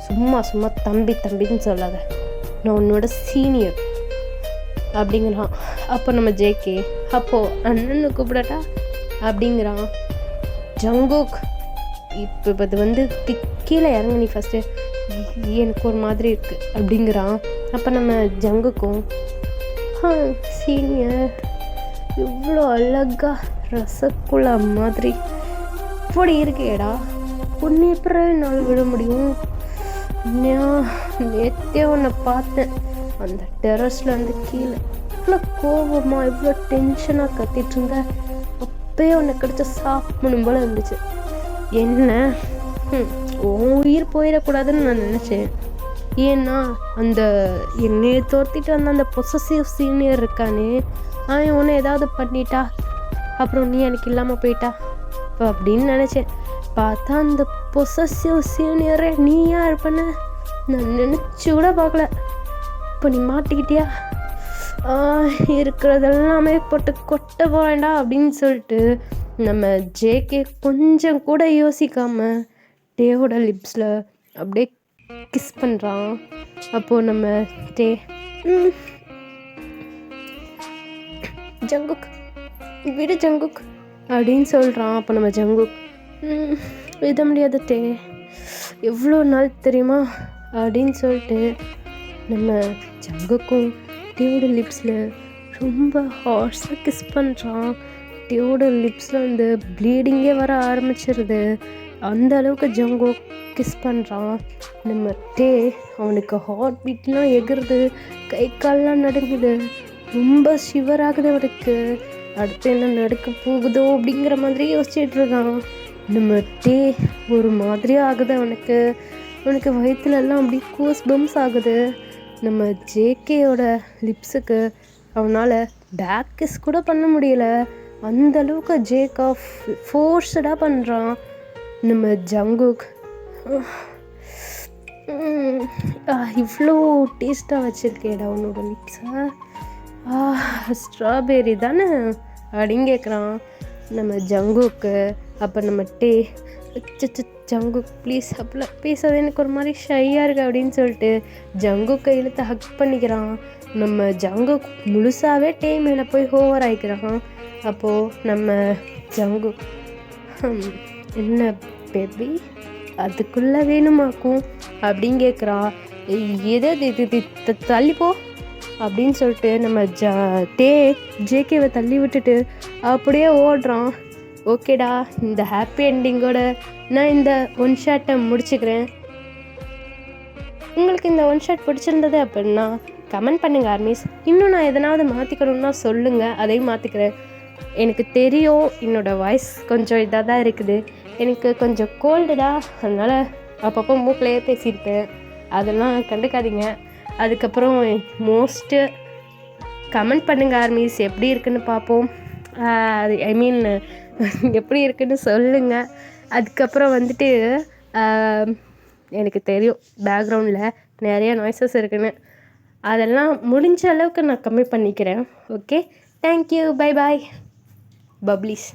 சும்மா தம்பின்னு சொல்லாத, நான் உன்னோட சீனியர் அப்படிங்கிறான். அப்போ நம்ம ஜேகே, அப்போது அண்ணன்னு கூப்பிடட்டா அப்படிங்கிறான். ஜங்குக், இப்போ அது வந்து கீழே இறங்க நீ ஃபஸ்ட்டு, எனக்கு ஒரு மாதிரி இருக்குது அப்படிங்கிறான். அப்போ நம்ம ஜங்குக்கும், சீனியர் இவ்வளோ அழகா ரசகுல்லா மாதிரி இப்படி இருக்கேடா, உன்னை எப்படி என்னால் விட முடியும்? நேற்றே உன்னை பார்த்தேன் அந்த டெரஸில் வந்து கீழே, இவ்வளோ கோபமாக இவ்வளோ டென்ஷனாக கத்திட்டு இருந்த, அப்பயே உன்னை கிடச்ச சாப்பிடணும் போல இருந்துச்சு. என்ன உயிர் போயிடக்கூடாதுன்னு நான் நினச்சேன். ஏன்னா அந்த என்னையை தோர்த்திட்டு வந்த அந்த பொசசிவ் சீனியர் இருக்கானே, அவன் உன்னை ஏதாவது பண்ணிட்டா அப்புறம் நீ எனக்கு இல்லாமல் போயிட்டா இப்போ அப்படின்னு நினச்சேன். பார்த்தா அந்த பொசசிவ் சீனியரை நீ யார் பண்ண நான் நினச்சி கூட பார்க்கல. இப்போ நீ மாட்டிக்கிட்டியா, இருக்கிறதெல்லாமே போட்டு கொட்ட போவேண்டா அப்படின்னு சொல்லிட்டு நம்ம ஜேகே கொஞ்சம் கூட யோசிக்காம டேவோட லிப்ஸில் அப்படியே கிஸ் பண்ணுறான். அப்போது நம்ம ஜங்குக் விடு ஜங்குக் அப்படின்னு சொல்கிறான். அப்போ நம்ம ஜங்குக், விட முடியாது எவ்வளோ நாள் தெரியுமா அப்படின்னு சொல்லிட்டு நம்ம ஜங்குக்கும் டேவோட லிப்ஸில் ரொம்ப ஹார்ஸாக கிஸ் பண்ணுறான். டேவோட லிப்ஸில் வந்து ப்ளீடிங்கே வர ஆரம்பிச்சிருது. அந்த அளவுக்கு ஜங்குக் கிஸ் பண்ணுறான். நம்ம அவனுக்கு ஹார்ட் பீட்லாம் எகுறுது, கை கால்லாம் நடுங்குது, ரொம்ப ஷிவராகுது அவனுக்கு. அடுத்து என்ன நடக்க போகுதோ அப்படிங்கிற மாதிரி யோசிச்சுட்டு இருக்கான். நம்ம ஒரு மாதிரியாக ஆகுது அவனுக்கு. வயிற்றுலலாம் அப்படி கூஸ் பம்ஸ் ஆகுது. நம்ம ஜேகேயோட லிப்ஸுக்கு அவனால் பேக் கிஸ் கூட பண்ண முடியல. அந்தளவுக்கு ஜேகா ஃபோர்ஸ்டாக பண்ணுறான். நம்ம ஜங்குக், இவ்வளோ டேஸ்ட்டாக வச்சுருக்கேடா உன்னோட லிப்ஸை, ஸ்ட்ராபெரி தானே அப்படின்னு கேட்குறான் நம்ம ஜங்குக்கு. அப்போ நம்ம ஜங்குக் ப்ளீஸ் அப்படிலாம் பேசாத, எனக்கு ஒரு மாதிரி ஷையாக இருக்கு அப்படின்னு சொல்லிட்டு ஜங்குக்கை இழுத்து ஹக் பண்ணிக்கிறான். நம்ம ஜங்குக் முழுசாகவே மேலே போய் ஓவர் ஆகிக்கிறான். அப்போது நம்ம ஜங்குக், என்ன பேபி அதுக்குள்ளே வேணுமாக்கும் அப்படின்னு கேட்குறான். எதை தள்ளிப்போ அப்படின்னு சொல்லிட்டு நம்ம ஜேகேவை தள்ளி விட்டுட்டு அப்படியே ஓடுறான். ஓகேடா, இந்த ஹாப்பி என்டிங்கோட நான் இந்த ஒன் ஷாட்டை முடிச்சுக்கிறேன். உங்களுக்கு இந்த ஒன் ஷாட் பிடிச்சிருந்தது அப்படின்னா கமெண்ட் பண்ணுங்கள் ஆர்மிஸ். இன்னும் நான் எதனாவது மாற்றிக்கணும்னா சொல்லுங்கள், அதையும் மாற்றிக்கிறேன். எனக்கு தெரியும் என்னோடய வாய்ஸ் கொஞ்சம் இதாக தான் இருக்குது, எனக்கு கொஞ்சம் கோல்டுடா, அதனால் அப்பப்போ மூக்கிலேயே பேசியிருப்பேன், அதெல்லாம் கண்டுக்காதீங்க. அதுக்கப்புறம் மோஸ்ட்டு கமெண்ட் பண்ணுங்கள் ஆர்மிஸ், எப்படி இருக்குன்னு பார்ப்போம். எப்படி இருக்குன்னு சொல்லுங்கள். அதுக்கப்புறம் வந்துட்டு எனக்கு தெரியும் பேக்ரவுண்டில் நிறைய நாய்ஸஸ் இருக்குன்னு, அதெல்லாம் முடிஞ்ச அளவுக்கு நான் கம்மி பண்ணிக்கிறேன். Okay, thank you, bye bye பப்ளிஸ்.